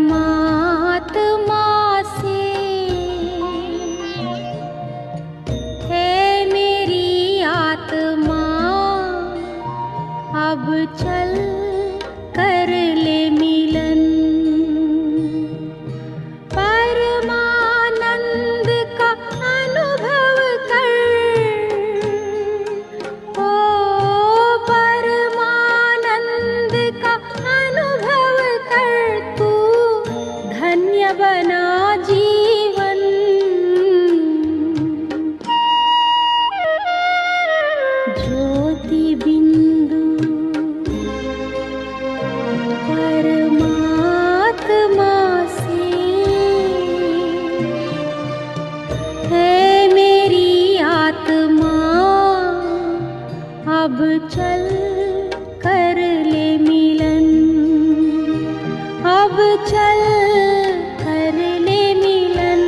परमात्मा से है मेरी आत्मा, अब चल कर ले मिलन। परमानंद का अनुभव कर, ओ परमानंद का अनुभव कर, तू धन्य बना जीवन। ज्योति बिंदु परमात्मा से है मेरी आत्मा, अब चल कर ले मिलन। अब चल कर ले मिलन,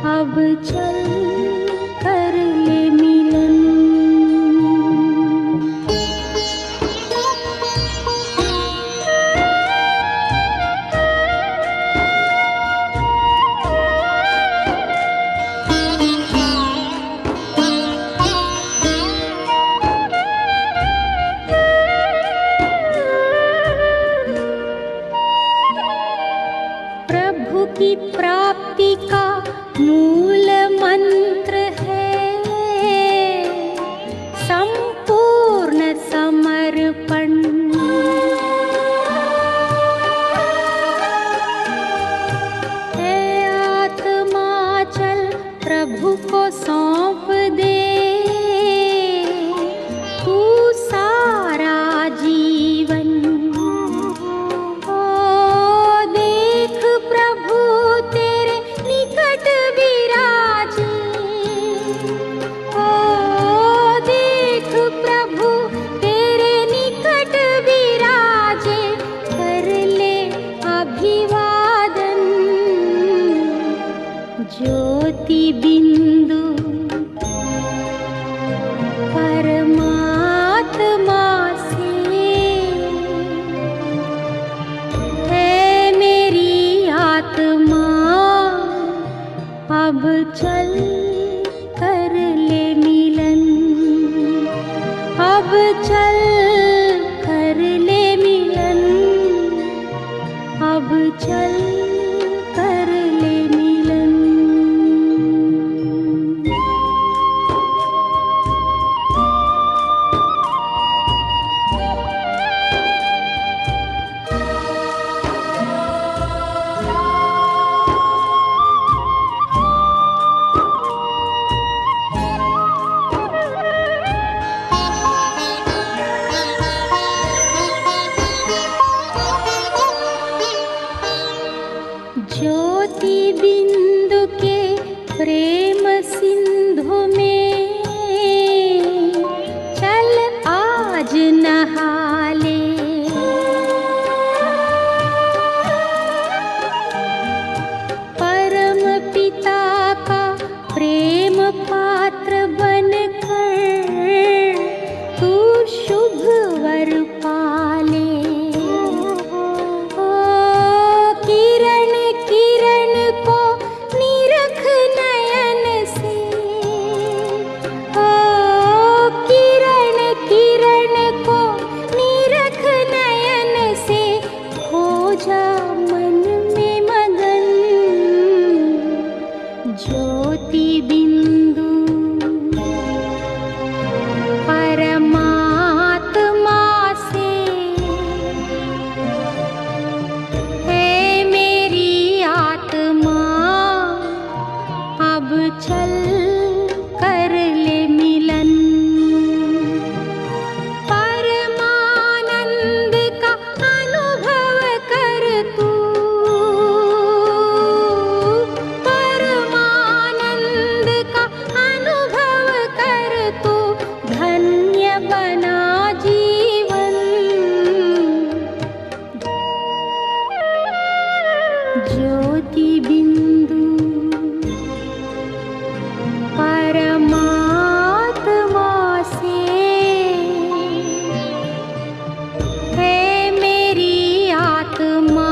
अब चल कर ले मिलन। प्रभु की प्राप्ति का मूल मंत्र है संपूर्ण समर्पण। है आत्मा चल प्रभु को सौंप दे, तू सारा जीवन। ओ देख प्रभु तेरे निकट विराजे, ओ देख प्रभु तेरे निकट विराजे, कर ले अभिवादन। ज्योति बिंदु परमात्मा से है मेरी आत्मा, अब चल कर ले मिलन। अब चल कर ले मिलन, अब चल कर ले मिलन। ज्योति बिंदु के प्रेम सिंधु में चल आज नहा ले। परम पिता का प्रेम पात्र बनकर तू शुभ वर पाले। किरण किरण को निरख नयन से, ओ किरण किरण को निरख नयन से, हो जा मन में मगन। ज्योति बिंदु परमात्मा से है मेरी आत्मा, अब चल कर ले मिलन। परमानंद का अनुभव कर तू, परमानंद का अनुभव कर तू, धन्य बना जीवन। ज्योति बिंदु परमात्मा से है मेरी आत्मा,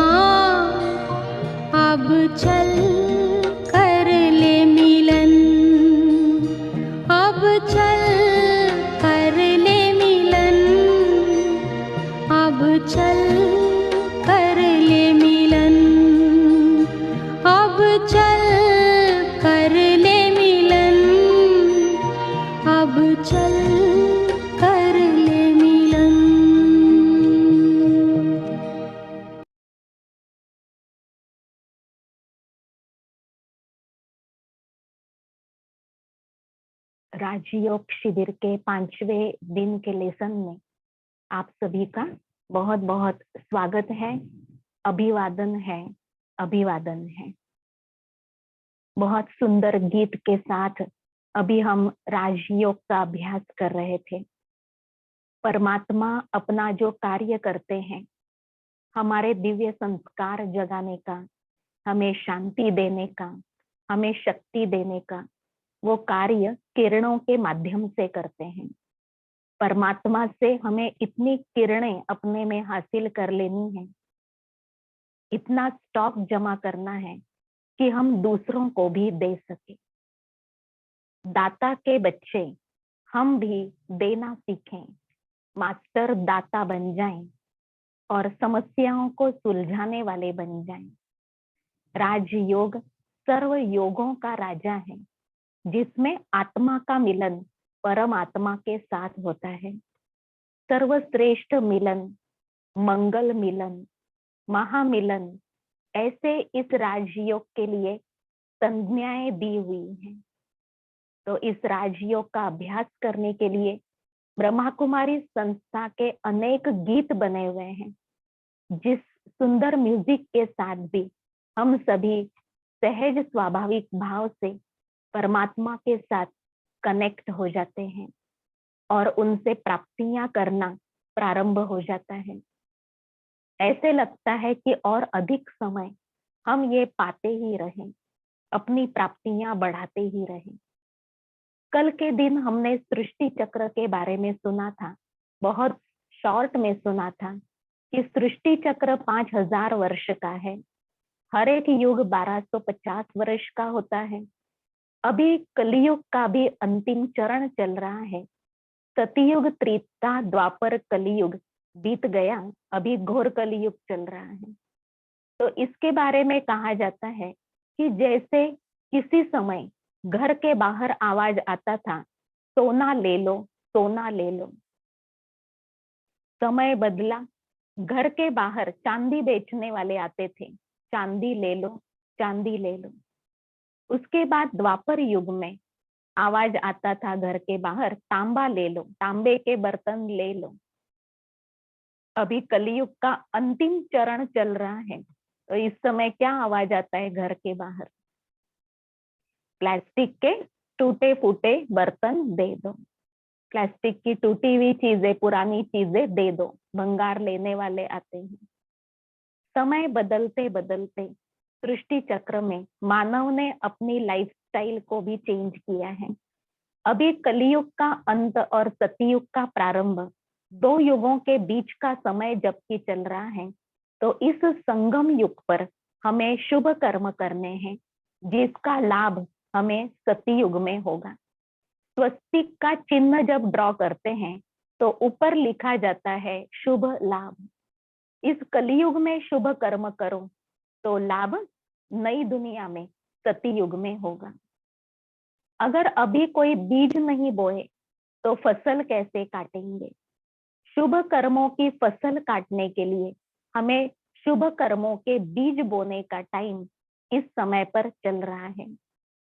राजयोग शिविर के 5वें दिन के लेसन में आप सभी का बहुत बहुत स्वागत है। अभिवादन है, अभिवादन है। बहुत सुंदर गीत के साथ अभी हम राजयोग का अभ्यास कर रहे थे। परमात्मा अपना जो कार्य करते हैं, हमारे दिव्य संस्कार जगाने का, हमें शांति देने का, हमें शक्ति देने का, वो कार्य किरणों के माध्यम से करते हैं। परमात्मा से हमें इतनी किरणें अपने में हासिल कर लेनी है, इतना स्टॉक जमा करना है कि हम दूसरों को भी दे सके। दाता के बच्चे हम भी देना सीखें, मास्टर दाता बन जाएं और समस्याओं को सुलझाने वाले बन जाएं। राजयोग सर्व योगों का राजा है, जिसमें आत्मा का मिलन परमात्मा के साथ होता है। सर्वश्रेष्ठ मिलन, मंगल मिलन, महामिलन, ऐसे इस राजयोग के लिए संज्ञाएं दी हुई हैं। तो इस राजयोग का अभ्यास करने के लिए ब्रह्मा कुमारी संस्था के अनेक गीत बने हुए हैं, जिस सुंदर म्यूजिक के साथ भी हम सभी सहज स्वाभाविक भाव से परमात्मा के साथ कनेक्ट हो जाते हैं और उनसे प्राप्तियां करना प्रारंभ हो जाता है। ऐसे लगता है कि और अधिक समय हम ये पाते ही रहें, अपनी प्राप्तियां बढ़ाते ही रहें। कल के दिन हमने सृष्टि चक्र के बारे में सुना था, बहुत शॉर्ट में सुना था कि सृष्टि चक्र 5000 वर्ष का है। हर एक युग 1250 वर्ष का होता है। अभी कलियुग का भी अंतिम चरण चल रहा है। सतयुग, त्रेता, द्वापर, कलियुग बीत गया, अभी घोर कलियुग चल रहा है। तो इसके बारे में कहा जाता है कि जैसे किसी समय घर के बाहर आवाज आता था, सोना ले लो, सोना ले लो। समय बदला, घर के बाहर चांदी बेचने वाले आते थे, चांदी ले लो, चांदी ले लो। उसके बाद द्वापर युग में आवाज आता था घर के बाहर, तांबा ले लो, तांबे के बर्तन ले लो। अभी कलियुग का अंतिम चरण चल रहा है, तो इस समय क्या आवाज आता है घर के बाहर? प्लास्टिक के टूटे फूटे बर्तन दे दो, प्लास्टिक की टूटी हुई चीजें, पुरानी चीजें दे दो, भंगार लेने वाले आते हैं। समय बदलते बदलते सृष्टि चक्र में मानव ने अपनी लाइफस्टाइल को भी चेंज किया है। अभी कलियुग का अंत और सतयुग का प्रारंभ, दो युगों के बीच का समय जबकि चल रहा है, तो इस संगम युग पर हमें शुभ कर्म करने हैं, जिसका लाभ हमें सतयुग में होगा। स्वस्तिक का चिन्ह जब ड्रॉ करते हैं तो ऊपर लिखा जाता है शुभ लाभ। इस कलियुग में शुभ कर्म करो तो लाभ नई दुनिया में सतयुग में होगा। अगर अभी कोई बीज नहीं बोए तो फसल कैसे काटेंगे? शुभ कर्मों की फसल काटने के लिए हमें शुभ कर्मों के बीज बोने का टाइम इस समय पर चल रहा है।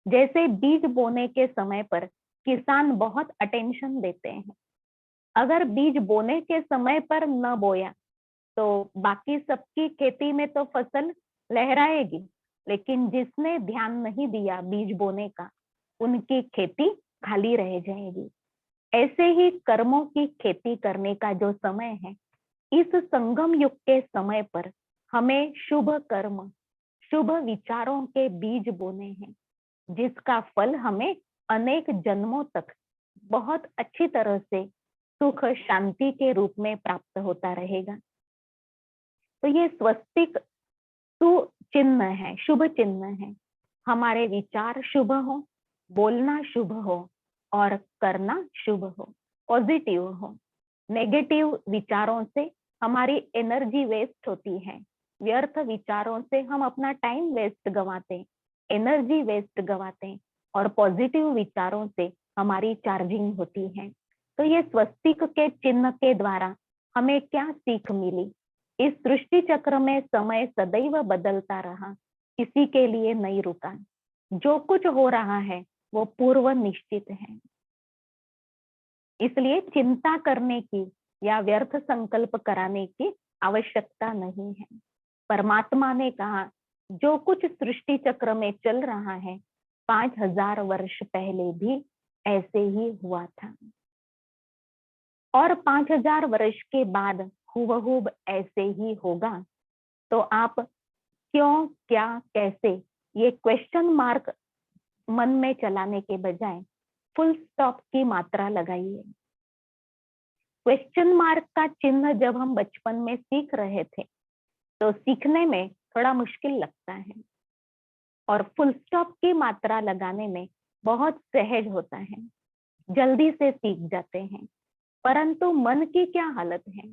जैसे बीज बोने के समय पर किसान बहुत अटेंशन देते हैं। अगर बीज बोने के समय पर न बोया तो बाकी सबकी खेती में तो फसल लहराएगी, लेकिन जिसने ध्यान नहीं दिया बीज बोने का, उनकी खेती खाली रह जाएगी। ऐसे ही कर्मों की खेती करने का जो समय है, इस संगम युग के समय पर हमें शुभ कर्म, शुभ विचारों के बीज बोने हैं, जिसका फल हमें अनेक जन्मों तक बहुत अच्छी तरह से सुख शांति के रूप में प्राप्त होता रहेगा। तो ये स्वस्तिक चिन्ह है, शुभ चिन्ह है। हमारे विचार शुभ हो, बोलना शुभ हो और करना शुभ हो, पॉजिटिव हो। नेगेटिव विचारों से हमारी एनर्जी वेस्ट होती है, व्यर्थ विचारों से हम अपना टाइम वेस्ट गंवाते, एनर्जी वेस्ट गंवाते, और पॉजिटिव विचारों से हमारी चार्जिंग होती है। तो ये स्वस्तिक के चिन्ह के द्वारा हमें क्या सीख मिली? इस सृष्टि चक्र में समय सदैव बदलता रहा, किसी के लिए नहीं रुका। जो कुछ हो रहा है वो पूर्व निश्चित है। इसलिए चिंता करने की या व्यर्थ संकल्प कराने की आवश्यकता नहीं है। परमात्मा ने कहा जो कुछ सृष्टि चक्र में चल रहा है 5000 वर्ष पहले भी ऐसे ही हुआ था और 5000 वर्ष के बाद हुबहूब ऐसे ही होगा। तो आप क्यों, क्या, कैसे ये क्वेश्चन मार्क मन में चलाने के बजाय फुल स्टॉप की मात्रा लगाइए। क्वेश्चन मार्क का चिन्ह जब हम बचपन में सीख रहे थे तो सीखने में थोड़ा मुश्किल लगता है और फुल स्टॉप की मात्रा लगाने में बहुत सहज होता है, जल्दी से सीख जाते हैं। परंतु मन की क्या हालत है,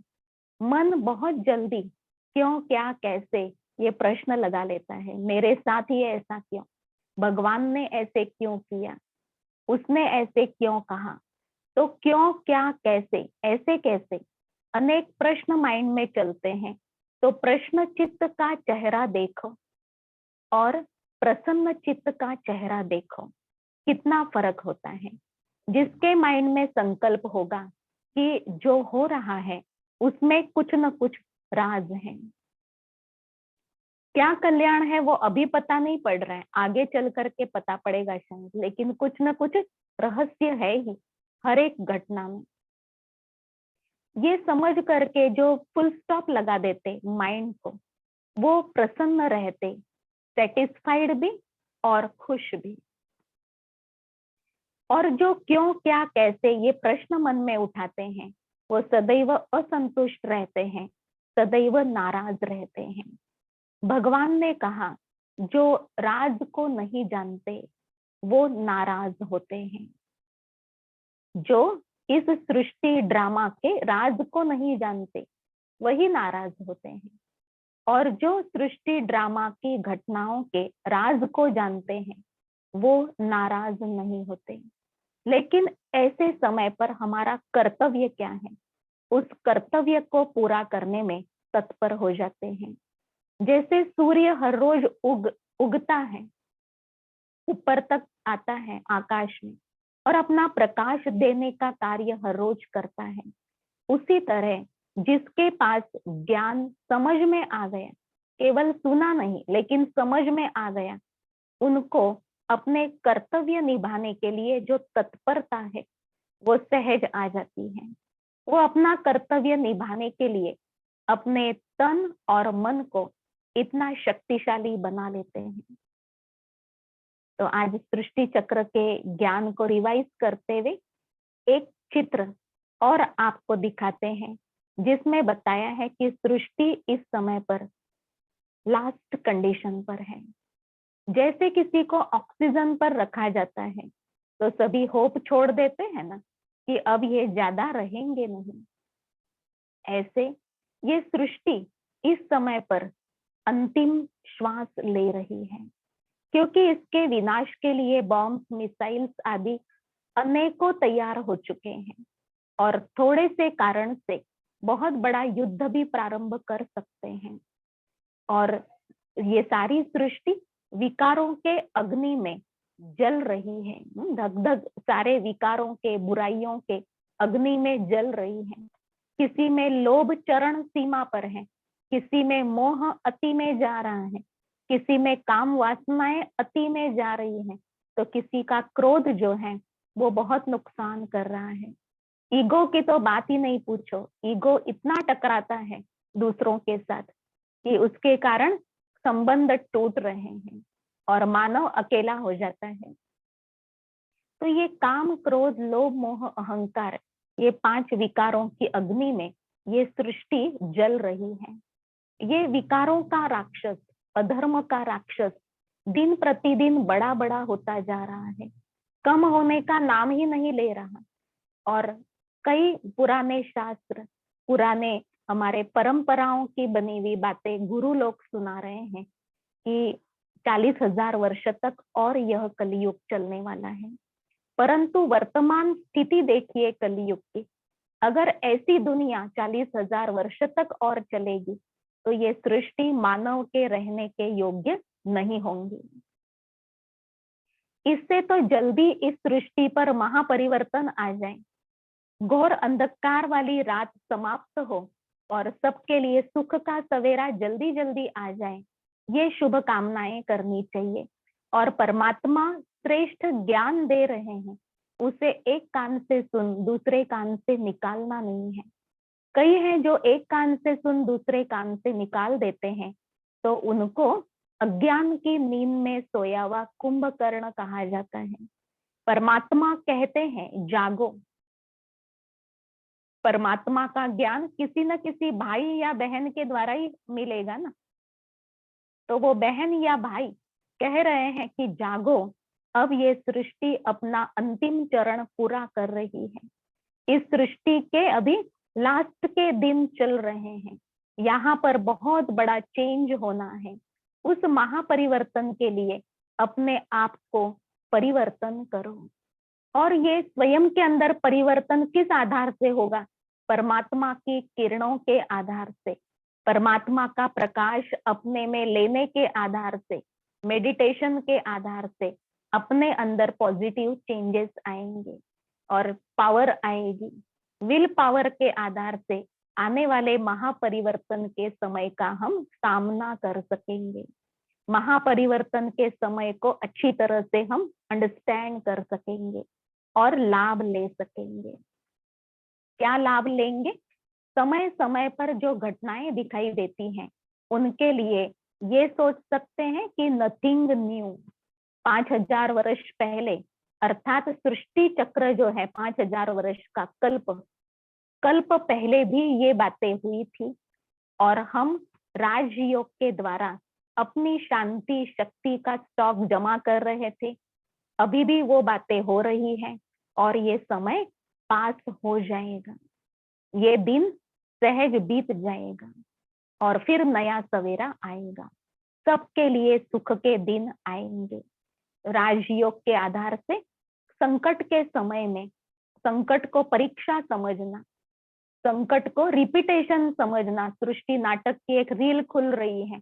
मन बहुत जल्दी क्यों, क्या, कैसे ये प्रश्न लगा लेता है। मेरे साथ ही ऐसा क्यों, भगवान ने ऐसे क्यों किया, उसने ऐसे क्यों कहा। तो क्यों, क्या, कैसे, ऐसे कैसे अनेक प्रश्न माइंड में चलते हैं। तो प्रश्न चित्त का चेहरा देखो और प्रसन्न चित्त का चेहरा देखो, कितना फर्क होता है। जिसके माइंड में संकल्प होगा कि जो हो रहा है उसमें कुछ न कुछ राज है, क्या कल्याण है वो अभी पता नहीं पड़ रहा है, आगे चल करके पता पड़ेगा शायद, लेकिन कुछ न कुछ रहस्य है ही हर एक घटना में। ये समझ करके जो फुल स्टॉप लगा देते माइंड को, वो प्रसन्न रहते, सेटिस्फाइड भी और खुश भी। और जो क्यों, क्या, कैसे ये प्रश्न मन में उठाते हैं वो सदैव असंतुष्ट रहते हैं, सदैव नाराज रहते हैं। भगवान ने कहा जो राज को नहीं जानते वो नाराज होते हैं। जो इस सृष्टि ड्रामा के राज को नहीं जानते वही नाराज होते हैं और जो सृष्टि ड्रामा की घटनाओं के राज को जानते हैं वो नाराज नहीं होते। लेकिन ऐसे समय पर हमारा कर्तव्य क्या है, उस कर्तव्य को पूरा करने में तत्पर हो जाते हैं। जैसे सूर्य हर रोज उगता है, ऊपर तक आता है आकाश में और अपना प्रकाश देने का कार्य हर रोज करता है, उसी तरह जिसके पास ज्ञान समझ में आ गया, केवल सुना नहीं लेकिन समझ में आ गया, उनको अपने कर्तव्य निभाने के लिए जो तत्परता है वो सहज आ जाती है। वो अपना कर्तव्य निभाने के लिए अपने तन और मन को इतना शक्तिशाली बना लेते हैं। तो आज सृष्टि चक्र के ज्ञान को रिवाइज करते हुए एक चित्र और आपको दिखाते हैं जिसमें बताया है कि सृष्टि इस समय पर लास्ट कंडीशन पर है। जैसे किसी को ऑक्सीजन पर रखा जाता है तो सभी होप छोड़ देते हैं ना कि अब ये ज्यादा रहेंगे नहीं, ऐसे ये सृष्टि इस समय पर अंतिम श्वास ले रही है क्योंकि इसके विनाश के लिए बॉम्ब, मिसाइल्स आदि अनेकों तैयार हो चुके हैं और थोड़े से कारण से बहुत बड़ा युद्ध भी प्रारंभ कर सकते हैं। और ये सारी सृष्टि विकारों के अग्नि में जल रही है, धग धग सारे विकारों के, बुराइयों के अग्नि में जल रही है। किसी में लोभ चरण सीमा पर है, किसी में मोह अति में जा रहा है, किसी में काम वासनाएं अति में जा रही हैं, तो किसी का क्रोध जो है वो बहुत नुकसान कर रहा है। ईगो की तो बात ही नहीं पूछो, ईगो इतना टकराता है दूसरों के साथ कि उसके कारण संबंध टूट रहे हैं और मानव अकेला हो जाता है। तो ये काम, क्रोध, लोभ, मोह, अहंकार, ये 5 विकारों की अग्नि में ये सृष्टि जल रही है। ये विकारों का राक्षस, अधर्म का राक्षस दिन प्रतिदिन बड़ा बड़ा होता जा रहा है, कम होने का नाम ही नहीं ले रहा। और कई पुराने शास्त्र, पुराने हमारे परंपराओं की बनी हुई बातें गुरु लोग सुना रहे हैं कि 40,000 वर्ष तक और यह कलयुग चलने वाला है। परंतु वर्तमान स्थिति देखिए कलयुग की, अगर ऐसी दुनिया 40,000 वर्ष तक और चलेगी तो ये सृष्टि मानव के रहने के योग्य नहीं होंगी। इससे तो जल्दी इस सृष्टि पर महापरिवर्तन आ जाए, घोर अंधकार वाली रात समाप्त हो और सबके लिए सुख का सवेरा जल्दी जल्दी आ जाए, ये शुभ कामनाएं करनी चाहिए। और परमात्मा श्रेष्ठ ज्ञान दे रहे हैं, उसे एक कान से सुन दूसरे कान से निकालना नहीं है। कई हैं जो एक कान से सुन दूसरे कान से निकाल देते हैं, तो उनको अज्ञान की नींद में सोया हुआ कुंभकर्ण कहा जाता है। परमात्मा कहते हैं जागो। परमात्मा का ज्ञान किसी न किसी भाई या बहन के द्वारा ही मिलेगा ना, तो वो बहन या भाई कह रहे हैं कि जागो, अब ये सृष्टि अपना अंतिम चरण पूरा कर रही है। इस सृष्टि के अभी लास्ट के दिन चल रहे हैं, यहाँ पर बहुत बड़ा चेंज होना है। उस महापरिवर्तन के लिए अपने आप को परिवर्तन करो। और ये स्वयं के अंदर परिवर्तन किस आधार से होगा? परमात्मा की किरणों के आधार से, परमात्मा का प्रकाश अपने में लेने के आधार से, मेडिटेशन के आधार से अपने अंदर पॉजिटिव चेंजेस आएंगे और पावर आएगी। विल पावर के आधार से आने वाले महापरिवर्तन के समय का हम सामना कर सकेंगे। महापरिवर्तन के समय को अच्छी तरह से हम अंडरस्टैंड कर सकेंगे और लाभ ले सकेंगे। क्या लाभ लेंगे? समय समय पर जो घटनाएं दिखाई देती हैं, उनके लिए ये सोच सकते हैं कि नथिंग न्यू। 5000 वर्ष पहले, अर्थात सृष्टि चक्र जो है 5000 वर्ष का कल्प पहले भी ये बातें हुई थी, और हम राजयोग के द्वारा अपनी शांति शक्ति का स्टॉक जमा कर रहे थे। अभी भी वो बातें हो रही हैं और ये समय पास हो जाएगा, ये दिन सहज बीत जाएगा और फिर नया सवेरा आएगा। सबके लिए सुख के दिन आएंगे। राजयोग के आधार से संकट के समय में संकट को परीक्षा समझना, संकट को रिपीटेशन समझना। सृष्टि नाटक की एक रील खुल रही है,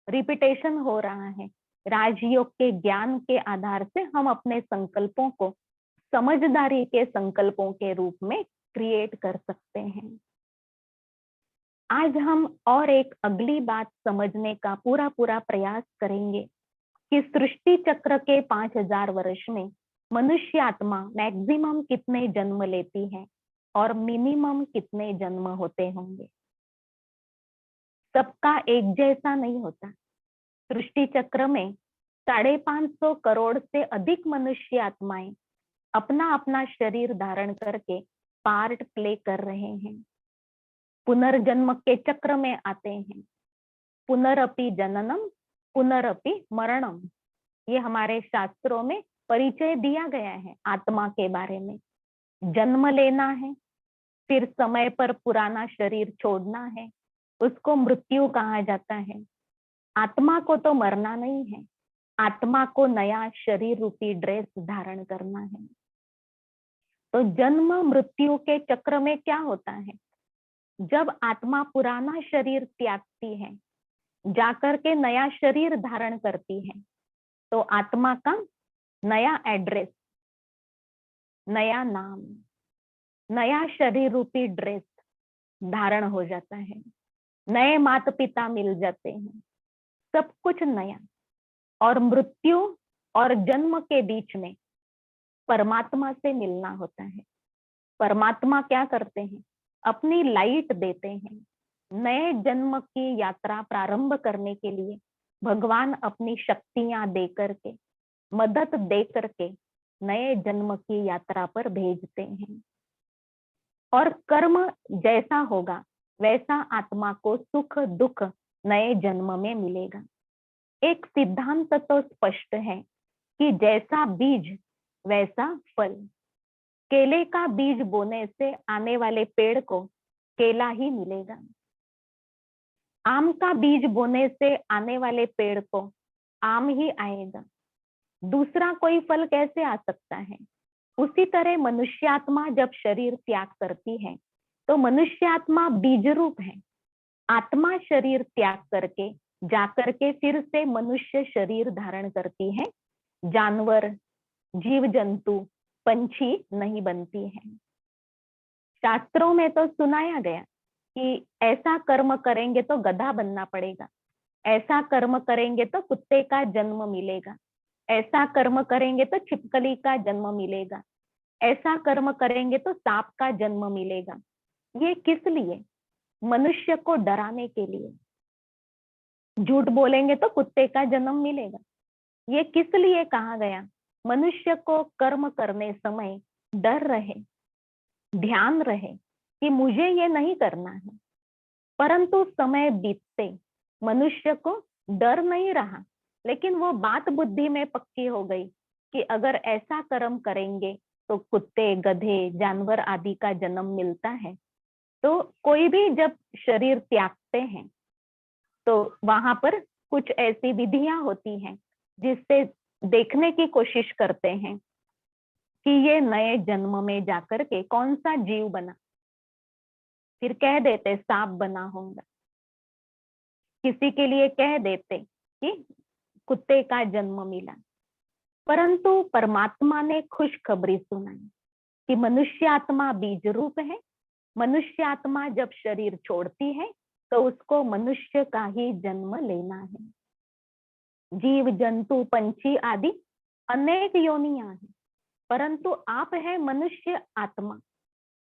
रिपीटेशन हो रहा है। राजयोग के ज्ञान के आधार से हम अपने संकल्पों को समझदारी के संकल्पों के रूप में क्रिएट कर सकते हैं। आज हम और एक अगली बात समझने का पूरा प्रयास करेंगे कि सृष्टि चक्र के 5000 वर्ष में मनुष्य आत्मा मैक्सिमम कितने जन्म लेती है और मिनिमम कितने जन्म होते होंगे। सबका एक जैसा नहीं होता। सृष्टि चक्र में 550 करोड़ से अधिक मनुष्य आत्माएं अपना अपना शरीर धारण करके पार्ट प्ले कर रहे हैं, पुनर्जन्म के चक्र में आते हैं। पुनरपि जननम पुनरपि मरणम, ये हमारे शास्त्रों में परिचय दिया गया है आत्मा के बारे में। जन्म लेना है, फिर समय पर पुराना शरीर छोड़ना है, उसको मृत्यु कहा जाता है। आत्मा को तो मरना नहीं है, आत्मा को नया शरीर रूपी ड्रेस धारण करना है। तो जन्म मृत्यु के चक्र में क्या होता है? जब आत्मा पुराना शरीर त्यागती है, जाकर के नया शरीर धारण करती है, तो आत्मा का नया एड्रेस, नया नाम, नया शरीर रूपी ड्रेस धारण हो जाता है। नए माता पिता मिल जाते हैं, सब कुछ नया। और मृत्यु और जन्म के बीच में परमात्मा से मिलना होता है। परमात्मा क्या करते हैं? अपनी लाइट देते हैं। नए जन्म की यात्रा प्रारंभ करने के लिए भगवान अपनी शक्तियां दे करके, मदद दे करके नए जन्म की यात्रा पर भेजते हैं। और कर्म जैसा होगा वैसा आत्मा को सुख दुख नए जन्म में मिलेगा। एक सिद्धांत तो स्पष्ट है कि जैसा बीज वैसा फल। केले का बीज बोने से आने वाले पेड़ को केला ही मिलेगा। आम का बीज बोने से आने वाले पेड़ को आम ही आएगा, दूसरा कोई फल कैसे आ सकता है? उसी तरह मनुष्यात्मा जब शरीर त्याग करती है तो मनुष्यात्मा बीज रूप है। आत्मा शरीर त्याग करके जाकर के फिर से मनुष्य शरीर धारण करती है, जानवर जीव जंतु पंछी नहीं बनती है। शास्त्रों में तो सुनाया गया कि ऐसा कर्म करेंगे तो गधा बनना पड़ेगा, ऐसा कर्म करेंगे तो कुत्ते का जन्म मिलेगा, ऐसा कर्म करेंगे तो छिपकली का जन्म मिलेगा, ऐसा कर्म करेंगे तो सांप का जन्म मिलेगा। ये किस लिए? मनुष्य को डराने के लिए। झूठ बोलेंगे तो कुत्ते का जन्म मिलेगा। ये किस लिए कहा गया? मनुष्य को कर्म करने समय डर रहे, ध्यान रहे कि मुझे ये नहीं करना है। परंतु समय बीतते मनुष्य को डर नहीं रहा, लेकिन वो बात बुद्धि में पक्की हो गई कि अगर ऐसा कर्म करेंगे तो कुत्ते, गधे, जानवर आदि का जन्म मिलता है। तो कोई भी जब शरीर त्यागते हैं तो वहां पर कुछ ऐसी विधियां होती हैं जिससे देखने की कोशिश करते हैं कि ये नए जन्म में जाकर के कौन सा जीव बना। फिर कह देते सांप बना होगा, किसी के लिए कह देते कि कुत्ते का जन्म मिला। परंतु परमात्मा ने खुशखबरी सुनाई कि मनुष्य आत्मा बीज रूप है। मनुष्य आत्मा जब शरीर छोड़ती है तो उसको मनुष्य का ही जन्म लेना है। जीव जंतु पंछी आदि अनेक योनियां हैं, परंतु आप है मनुष्य आत्मा,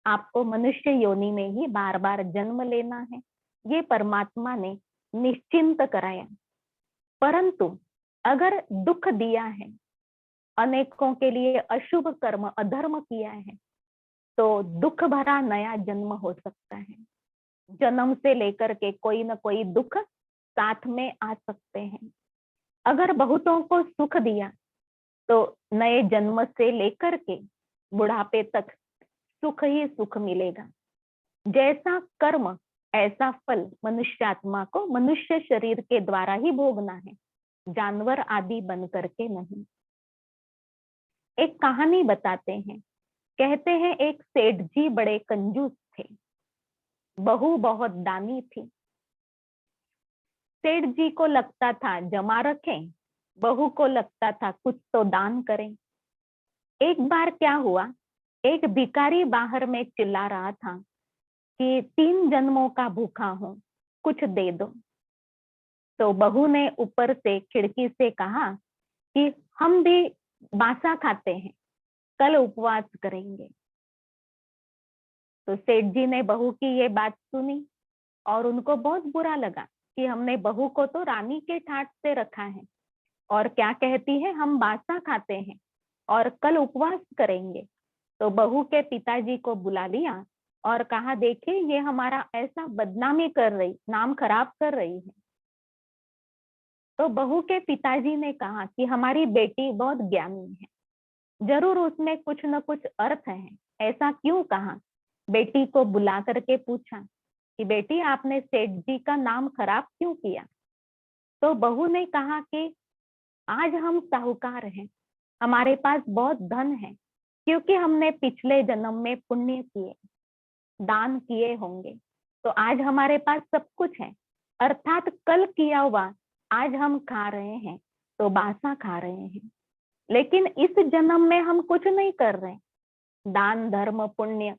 आपको मनुष्य योनि में ही बार बार जन्म लेना है। ये परमात्मा ने निश्चिंत कराया। परंतु अगर दुख दिया है, अनेकों के लिए अशुभ कर्म अधर्म किया है, तो दुख भरा नया जन्म हो सकता है। जन्म से लेकर के कोई न कोई दुख साथ में आ सकते हैं। अगर बहुतों को सुख दिया तो नए जन्म से लेकर के बुढ़ापे तक सुख ही सुख मिलेगा। जैसा कर्म ऐसा फल मनुष्य आत्मा को मनुष्य शरीर के द्वारा ही भोगना है, जानवर आदि बन करके नहीं। एक कहानी बताते हैं। कहते हैं एक सेठ जी बड़े कंजूस थे, बहू बहुत दानी थी। सेठ जी को लगता था जमा रखें, बहू को लगता था कुछ तो दान करें। एक बार क्या हुआ, एक भिखारी बाहर में चिल्ला रहा था कि 3 जन्मों का भूखा हूं, कुछ दे दो। तो बहू ने ऊपर से खिड़की से कहा कि हम भी बासा खाते हैं, कल उपवास करेंगे। तो सेठ जी ने बहू की ये बात सुनी और उनको बहुत बुरा लगा कि हमने बहू को तो रानी के ठाट से रखा है और क्या कहती है हम बासा खाते हैं और कल उपवास करेंगे। तो बहू के पिताजी को बुला लिया और कहा देखिए ये हमारा ऐसा बदनामी कर रही, नाम खराब कर रही है। तो बहू के पिताजी ने कहा कि हमारी बेटी बहुत ज्ञानी है, जरूर उसमें कुछ न कुछ अर्थ है, ऐसा क्यों कहा। बेटी को बुला करके पूछा कि बेटी आपने सेठ जी का नाम खराब क्यों किया। तो बहू ने कहा कि आज हम साहूकार हैं, हमारे पास बहुत धन है, क्योंकि हमने पिछले जन्म में पुण्य किए, दान किए होंगे, तो आज हमारे पास सब कुछ है। अर्थात कल किया हुआ आज हम खा रहे हैं, तो बासा खा रहे हैं। लेकिन इस जन्म में हम कुछ नहीं कर रहे, दान धर्म पुण्य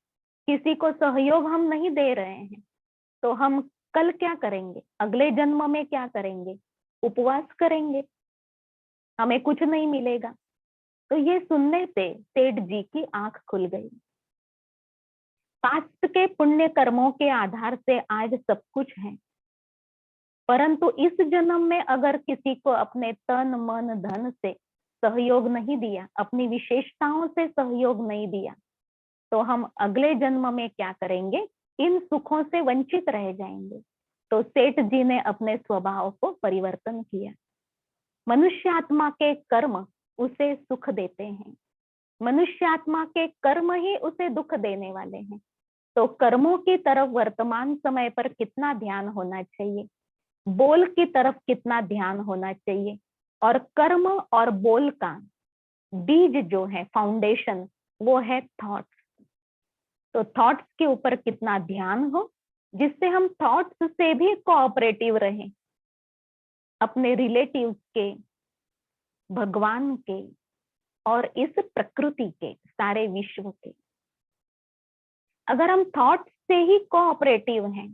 किसी को सहयोग हम नहीं दे रहे हैं, तो हम कल क्या करेंगे, अगले जन्म में क्या करेंगे, उपवास करेंगे, हमें कुछ नहीं मिलेगा। तो ये सुनने से सेठ जी की आंख खुल गई। पास्ट के पुण्य कर्मों के आधार से आज सब कुछ है, परंतु इस जन्म में अगर किसी को अपने तन मन धन से सहयोग नहीं दिया, अपनी विशेषताओं से सहयोग नहीं दिया, तो हम अगले जन्म में क्या करेंगे, इन सुखों से वंचित रह जाएंगे। तो सेठ जी ने अपने स्वभाव को परिवर्तन किया। मनुष्य आत्मा के कर्म उसे सुख देते हैं, मनुष्य आत्मा के कर्म ही उसे दुख देने वाले हैं। तो कर्मों की तरफ वर्तमान समय पर कितना ध्यान होना चाहिए, बोल की तरफ कितना ध्यान होना चाहिए, और कर्म और बोल का बीज जो है फाउंडेशन वो है थॉट्स। तो थॉट्स के ऊपर कितना ध्यान हो, जिससे हम थॉट्स से भी कोऑपरेटिव रहें, अपने रिलेटिव्स के, भगवान के और इस प्रकृति के, सारे विश्व के। अगर हम थॉट से ही कोऑपरेटिव हैं,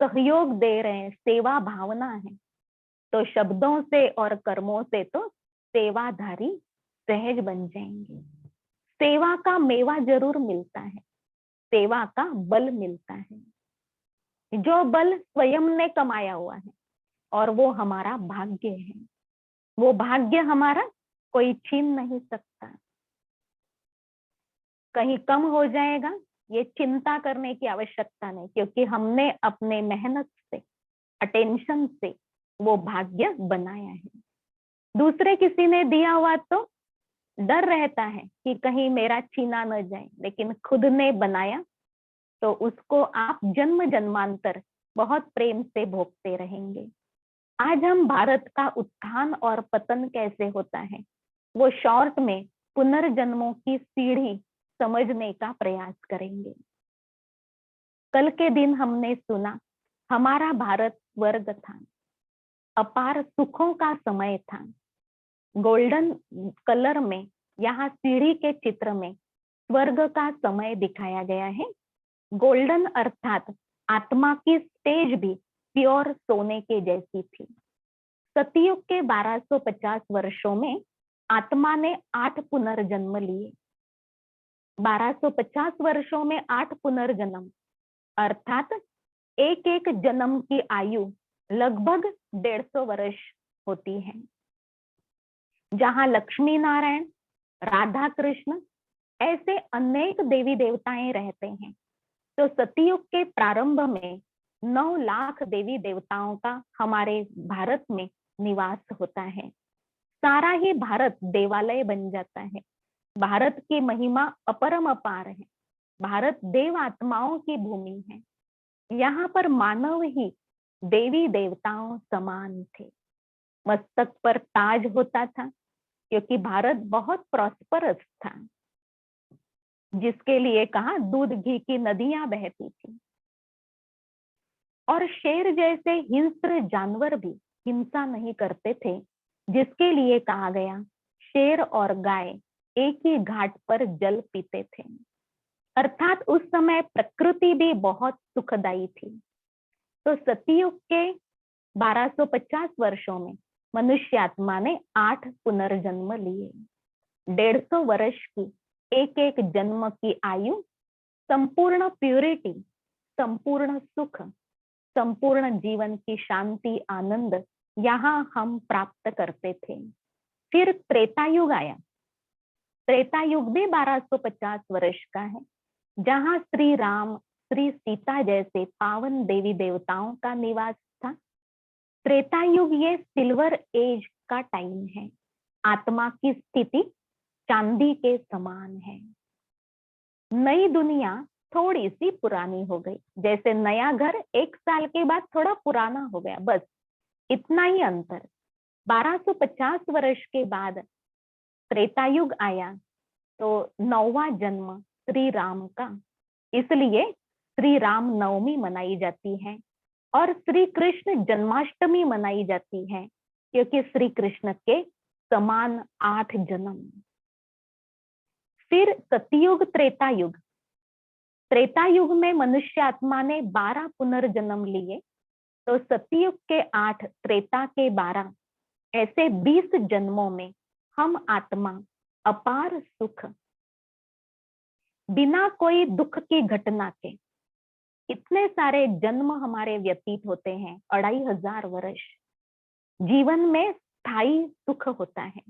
सहयोग दे रहे हैं, सेवा भावना है, तो शब्दों से और कर्मों से तो सेवाधारी सहज बन जाएंगे। सेवा का मेवा जरूर मिलता है, सेवा का बल मिलता है, जो बल स्वयं ने कमाया हुआ है, और वो हमारा भाग्य है। वो भाग्य हमारा कोई छीन नहीं सकता। कहीं कम हो जाएगा ये चिंता करने की आवश्यकता नहीं, क्योंकि हमने अपने मेहनत से, अटेंशन से वो भाग्य बनाया है। दूसरे किसी ने दिया हुआ तो डर रहता है कि कहीं मेरा छीना न जाए, लेकिन खुद ने बनाया तो उसको आप जन्म जन्मांतर बहुत प्रेम से भोगते रहेंगे। आज हम भारत का उत्थान और पतन कैसे होता है वो शॉर्ट में पुनर्जन्मों की सीढ़ी समझने का प्रयास करेंगे। कल के दिन हमने सुना हमारा भारत स्वर्ग था, अपार सुखों का समय था। गोल्डन कलर में यहाँ सीढ़ी के चित्र में स्वर्ग का समय दिखाया गया है। गोल्डन अर्थात आत्मा की स्टेज भी प्योर सोने के जैसी थी। सतयुग के 1250 वर्षों में आत्मा ने 8 पुनर्जन्म लिए। 1250 वर्षों में 8 पुनर्जन्म अर्थात एक एक जन्म की आयु लगभग 150 वर्ष होती है। जहां लक्ष्मी नारायण, राधा कृष्ण ऐसे अनेक देवी देवताएं रहते हैं, तो सतयुग के प्रारंभ में 9 लाख देवी देवताओं का हमारे भारत में निवास होता है। सारा ही भारत देवालय बन जाता है। भारत की महिमा अपरम अपार है। भारत देव आत्माओं की भूमि है। यहाँ पर मानव ही देवी देवताओं समान थे। मस्तक पर ताज होता था, क्योंकि भारत बहुत प्रॉस्परस था, जिसके लिए कहा दूध घी की नदियां बहती थी। और शेर जैसे हिंस्र जानवर भी हिंसा नहीं करते थे, जिसके लिए कहा गया शेर और गाय एक ही घाट पर जल पीते थे। अर्थात उस समय प्रकृति भी बहुत सुखदायी थी। तो सतयुग के 1250 वर्षों में मनुष्य आत्मा ने 8 पुनर्जन्म लिए। 150 वर्ष की एक एक जन्म की आयु संपूर्ण प्यूरिटी, संपूर्ण सुख, संपूर्ण जीवन की शांति, आनंद यहाँ हम प्राप्त करते थे। फिर त्रेता युग आया। त्रेता युग भी 1250 वर्ष का है, जहाँ श्री राम, श्री सीता जैसे पावन देवी देवताओं का निवास था। त्रेता युग ये सिल्वर एज का टाइम है। आत्मा की स्थिति चांदी के समान है। नई दुनिया थोड़ी सी पुरानी हो गई, जैसे नया घर 1 साल के बाद थोड़ा पुराना हो गया, बस इतना ही अंतर। 1250 वर्ष के बाद त्रेता युग आया, तो 9वां जन्म श्री राम का, इसलिए श्री राम नवमी मनाई जाती है और श्री कृष्ण जन्माष्टमी मनाई जाती है, क्योंकि श्री कृष्ण के समान 8 जन्म। फिर सतयुग, त्रेता युग। त्रेता युग में मनुष्य आत्मा ने 12 पुनर्जन्म लिए, तो सतयुग के 8, त्रेता के 12, ऐसे 20 जन्मों में हम आत्मा अपार सुख, बिना कोई दुख की घटना के इतने सारे जन्म हमारे व्यतीत होते हैं। 2500 वर्ष जीवन में स्थायी सुख होता है।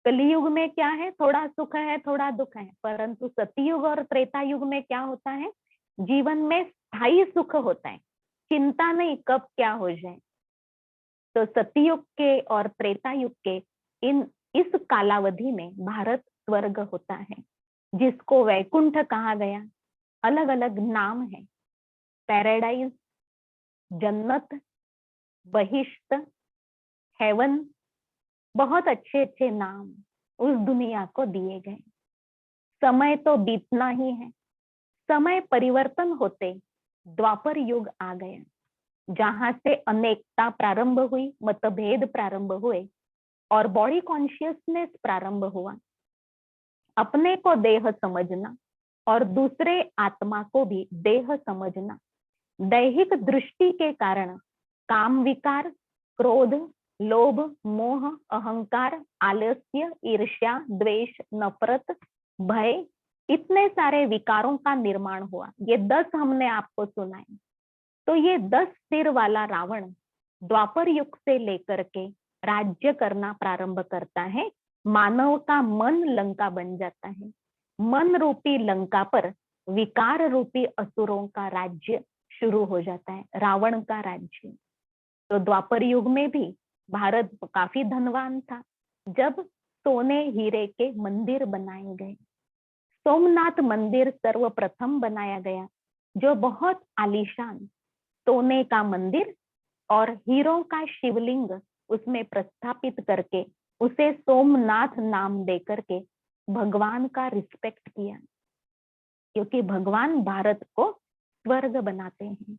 कलियुग में क्या है, थोड़ा सुख है, थोड़ा दुख है, परंतु सतयुग और त्रेता युग में क्या होता है, जीवन में स्थायी सुख होता है, चिंता नहीं कब क्या हो जाए। तो सतयुग के और त्रेता युग के इस कालावधि में भारत स्वर्ग होता है, जिसको वैकुंठ कहा गया। अलग अलग नाम है, पैराडाइज, जन्नत, बहिश्त, हेवन, बहुत अच्छे अच्छे नाम उस दुनिया को दिए गए। समय तो बीतना ही है। समय परिवर्तन होते द्वापर युग आ गया, जहां से अनेकता प्रारंभ हुई, मतभेद प्रारंभ हुए और बॉडी कॉन्शियसनेस प्रारंभ हुआ। अपने को देह समझना, और दूसरे आत्मा को भी देह समझना। दैहिक दृष्टि के कारण काम विकार, क्रोध, लोभ, मोह, अहंकार, आलस्य, ईर्ष्या, द्वेष, नफरत, भय, इतने सारे विकारों का निर्माण हुआ। ये 10 हमने आपको सुनाए। तो ये 10 सिर वाला रावण द्वापर युग से लेकर के राज्य करना प्रारंभ करता है। मानव का मन लंका बन जाता है। मन रूपी लंका पर विकार रूपी असुरों का राज्य शुरू हो जाता है, रावण का राज्य। तो द्वापर युग में भी भारत काफी धनवान था। जब सोने हीरे के मंदिर बनाए गए, सोमनाथ मंदिर सर्वप्रथम बनाया गया, जो बहुत आलीशान सोने का मंदिर और हीरों का शिवलिंग उसमें प्रस्थापित करके उसे सोमनाथ नाम दे करके भगवान का रिस्पेक्ट किया, क्योंकि भगवान भारत को स्वर्ग बनाते हैं।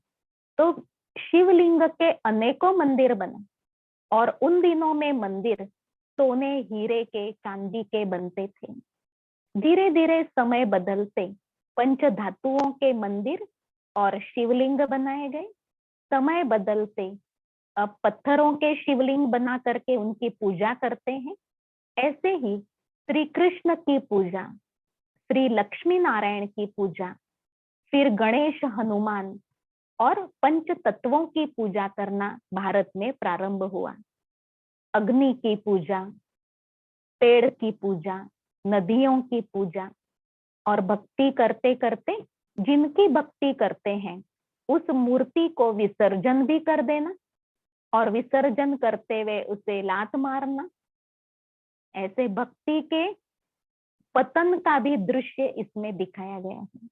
तो शिवलिंग के अनेकों मंदिर बना, और उन दिनों में मंदिर सोने, हीरे के, चांदी के बनते थे। धीरे धीरे समय बदलते पंच धातुओं के मंदिर और शिवलिंग बनाए गए। समय बदलते अब पत्थरों के शिवलिंग बना करके उनकी पूजा करते हैं। ऐसे ही श्री कृष्ण की पूजा, श्री लक्ष्मी नारायण की पूजा, फिर गणेश, हनुमान और पंच तत्वों की पूजा करना भारत में प्रारंभ हुआ। अग्नि की पूजा, पेड़ की पूजा, नदियों की पूजा, और भक्ति करते करते जिनकी भक्ति करते हैं उस मूर्ति को विसर्जन भी कर देना, और विसर्जन करते हुए उसे लात मारना। ऐसे भक्ति के पतन का भी दृश्य इसमें दिखाया गया है।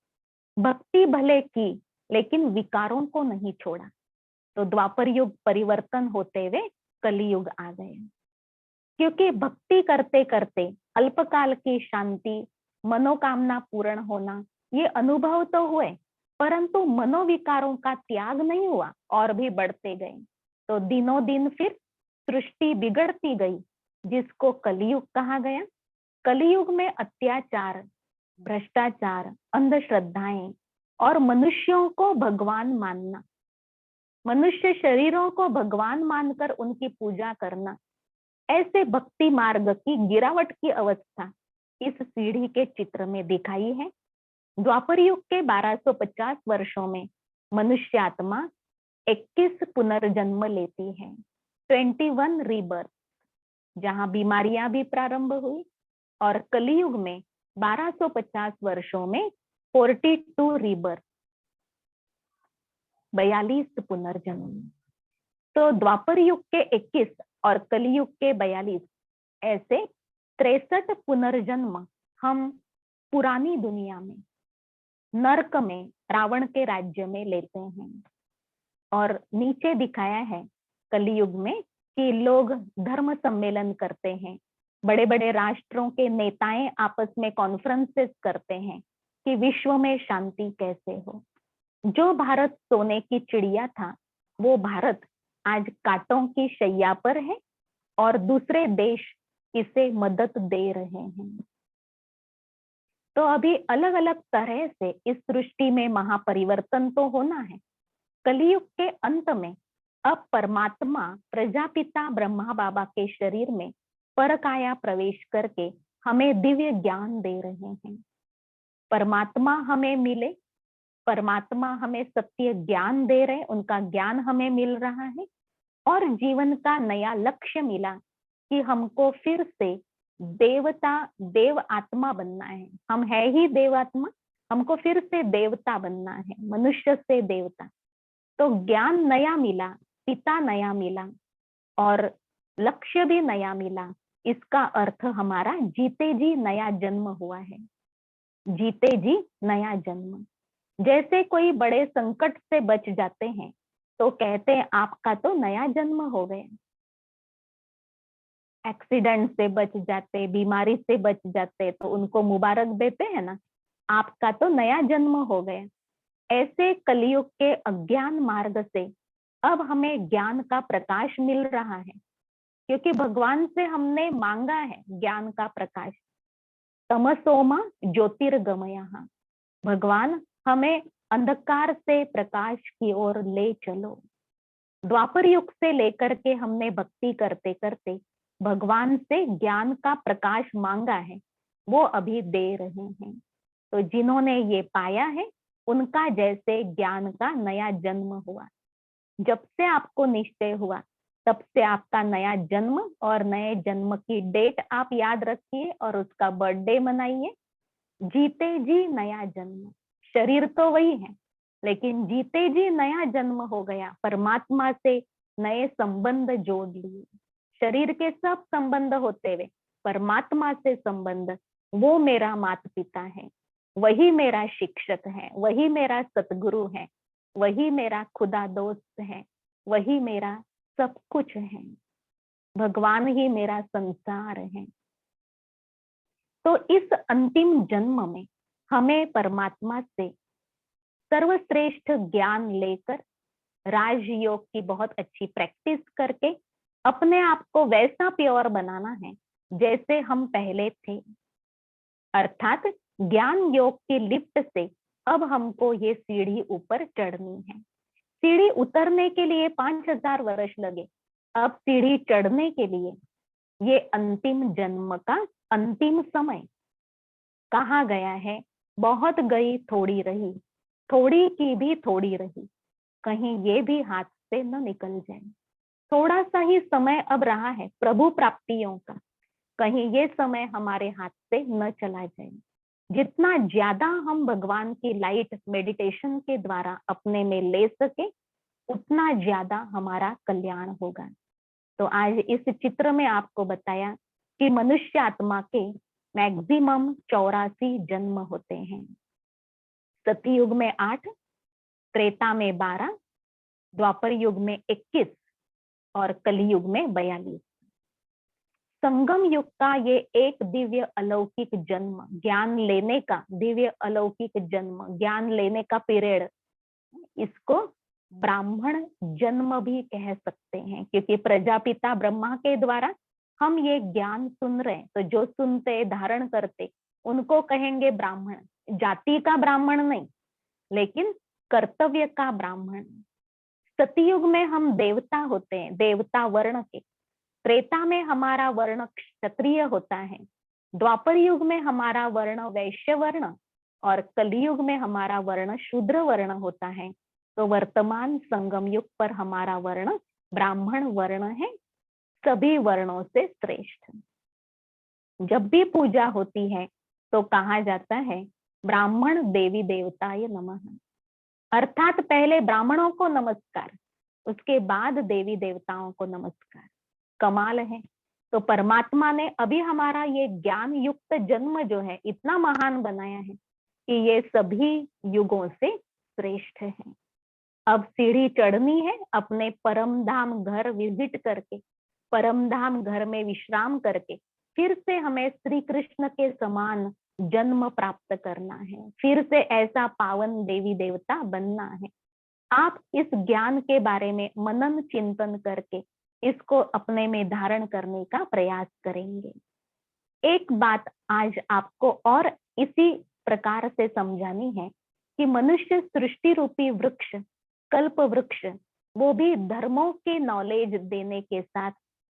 भक्ति भले की, लेकिन विकारों को नहीं छोड़ा। तो द्वापर युग परिवर्तन होते हुए कलयुग आ गया, क्योंकि भक्ति करते करते अल्पकाल की शांति, मनोकामना पूर्ण होना, ये अनुभव तो हुए, परंतु मनोविकारों का त्याग नहीं हुआ और भी बढ़ते गए। तो दिनों दिन फिर सृष्टि बिगड़ती गई, जिसको कलयुग कहा गया। कलयुग में अत्याचार, भ्रष्टाचार, अंधश्रद्धाएं और मनुष्यों को भगवान मानना, मनुष्य शरीरों को भगवान मानकर उनकी पूजा करना, ऐसे भक्ति मार्ग की गिरावट की अवस्था इस सीढ़ी के चित्र में दिखाई है। द्वापर युग के 1250 वर्षों में मनुष्य आत्मा 21 पुनर्जन्म लेती है, 21 रीबर्थ, जहां बीमारियां भी प्रारंभ हुई। और कलयुग में 1250 वर्षों में 42 रीबर्थ, 42 पुनर्जन्म। तो द्वापर युग के 21 और कलयुग के 42, ऐसे 63 पुनर्जन्म हम पुरानी दुनिया में, नरक में, रावण के राज्य में लेते हैं। और नीचे दिखाया है कलयुग में कि लोग धर्म सम्मेलन करते हैं, बड़े बड़े राष्ट्रों के नेताएं आपस में कॉन्फ्रेंसेस करते हैं कि विश्व में शांति कैसे हो। जो भारत सोने की चिड़िया था, वो भारत आज कांटों की शैया पर है, और दूसरे देश इसे मदद दे रहे हैं। तो अभी अलग अलग तरह से इस सृष्टि में महापरिवर्तन तो होना है। कलयुग के अंत में अब परमात्मा प्रजापिता ब्रह्मा बाबा के शरीर में परकाया प्रवेश करके हमें दिव्य ज्ञान दे रहे हैं। परमात्मा हमें मिले, परमात्मा हमें सत्य ज्ञान दे रहे, उनका ज्ञान हमें मिल रहा है, और जीवन का नया लक्ष्य मिला कि हमको फिर से देवता, देव आत्मा बनना है। हम है ही देवात्मा, हमको फिर से देवता बनना है, मनुष्य से देवता। तो ज्ञान नया मिला, पिता नया मिला, और लक्ष्य भी नया मिला। इसका अर्थ हमारा जीते जी नया जन्म हुआ है, जीते जी नया जन्म। जैसे कोई बड़े संकट से बच जाते हैं तो कहते हैं आपका तो नया जन्म हो गया। एक्सीडेंट से बच जाते, बीमारी से बच जाते, तो उनको मुबारक देते हैं ना, आपका तो नया जन्म हो गया। ऐसे कलयुग के अज्ञान मार्ग से अब हमें ज्ञान का प्रकाश मिल रहा है, क्योंकि भगवान से हमने मांगा है ज्ञान का प्रकाश। तमसोमा ज्योतिर्गमयः, भगवान हमें अंधकार से प्रकाश की ओर ले चलो। द्वापर युग से लेकर के हमने भक्ति करते करते भगवान से ज्ञान का प्रकाश मांगा है, वो अभी दे रहे हैं। तो जिन्होंने ये पाया है उनका जैसे ज्ञान का नया जन्म हुआ। जब से आपको निश्चय हुआ तब से आपका नया जन्म और नए जन्म की डेट आप याद रखिए और उसका बर्थडे मनाइए। जीते जी नया जन्म, शरीर तो वही है लेकिन जीते जी नया जन्म हो गया, परमात्मा से नए संबंध जोड़ लिए। शरीर के सब संबंध होते हुए परमात्मा से संबंध, वो मेरा माता पिता है, वही मेरा शिक्षक है, वही मेरा सतगुरु है, वही मेरा खुदा दोस्त है, वही मेरा सब कुछ है, भगवान ही मेरा संसार है। तो इस अंतिम जन्म में हमें परमात्मा से सर्वश्रेष्ठ ज्ञान लेकर राजयोग की बहुत अच्छी प्रैक्टिस करके अपने आप को वैसा प्योर बनाना है जैसे हम पहले थे। अर्थात ज्ञान योग की लिफ्ट से अब हमको ये सीढ़ी ऊपर चढ़नी है। सीढ़ी उतरने के लिए 5000 वर्ष लगे, अब सीढ़ी चढ़ने के लिए ये अंतिम जन्म का अंतिम समय कहा गया है। बहुत गई थोड़ी रही, थोड़ी की भी थोड़ी रही, कहीं ये भी हाथ से न निकल जाए। थोड़ा सा ही समय अब रहा है प्रभु प्राप्तियों का, कहीं ये समय हमारे हाथ से न चला जाए। जितना ज्यादा हम भगवान की लाइट मेडिटेशन के द्वारा अपने में ले सके उतना ज्यादा हमारा कल्याण होगा। तो आज इस चित्र में आपको बताया कि मनुष्य आत्मा के मैक्सिमम 84 जन्म होते हैं। सतयुग में 8, त्रेता में 12, द्वापर युग में 21 और कलयुग में 42। संगम युग का ये एक दिव्य अलौकिक जन्म, ज्ञान लेने का दिव्य अलौकिक जन्म, ज्ञान लेने का पीरियड, इसको ब्राह्मण जन्म भी कह सकते हैं क्योंकि प्रजापिता ब्रह्मा के द्वारा हम ये ज्ञान सुन रहे हैं। तो जो सुनते धारण करते उनको कहेंगे ब्राह्मण। जाति का ब्राह्मण नहीं लेकिन कर्तव्य का ब्राह्मण। सतयुग में हम देवता होते हैं, देवता वर्ण के। त्रेता में हमारा वर्ण क्षत्रिय होता है, द्वापर युग में हमारा वर्ण वैश्य वर्ण और कलयुग में हमारा वर्ण शूद्र वर्ण होता है। तो वर्तमान संगम युग पर हमारा वर्ण ब्राह्मण वर्ण है, सभी वर्णों से श्रेष्ठ। जब भी पूजा होती है तो कहा जाता है ब्राह्मण देवी देवताय नमः, अर्थात पहले ब्राह्मणों को नमस्कार, उसके बाद देवी देवताओं को नमस्कार। कमाल है। तो परमात्मा ने अभी हमारा ये ज्ञान युक्त जन्म जो है इतना महान बनाया है कि ये सभी युगों से श्रेष्ठ है। अब सीढ़ी चढ़नी है, अपने परम धाम घर विजिट करके, परम धाम घर में विश्राम करके फिर से हमें श्री कृष्ण के समान जन्म प्राप्त करना है, फिर से ऐसा पावन देवी देवता बनना है। आप इस ज्ञान के बारे में मनन चिंतन करके इसको अपने में धारण करने का प्रयास करेंगे। एक बात आज आपको और इसी प्रकार से समझानी है कि मनुष्य सृष्टि रूपी वृक्ष, कल्प वृक्ष, वो भी धर्मों के नॉलेज देने के साथ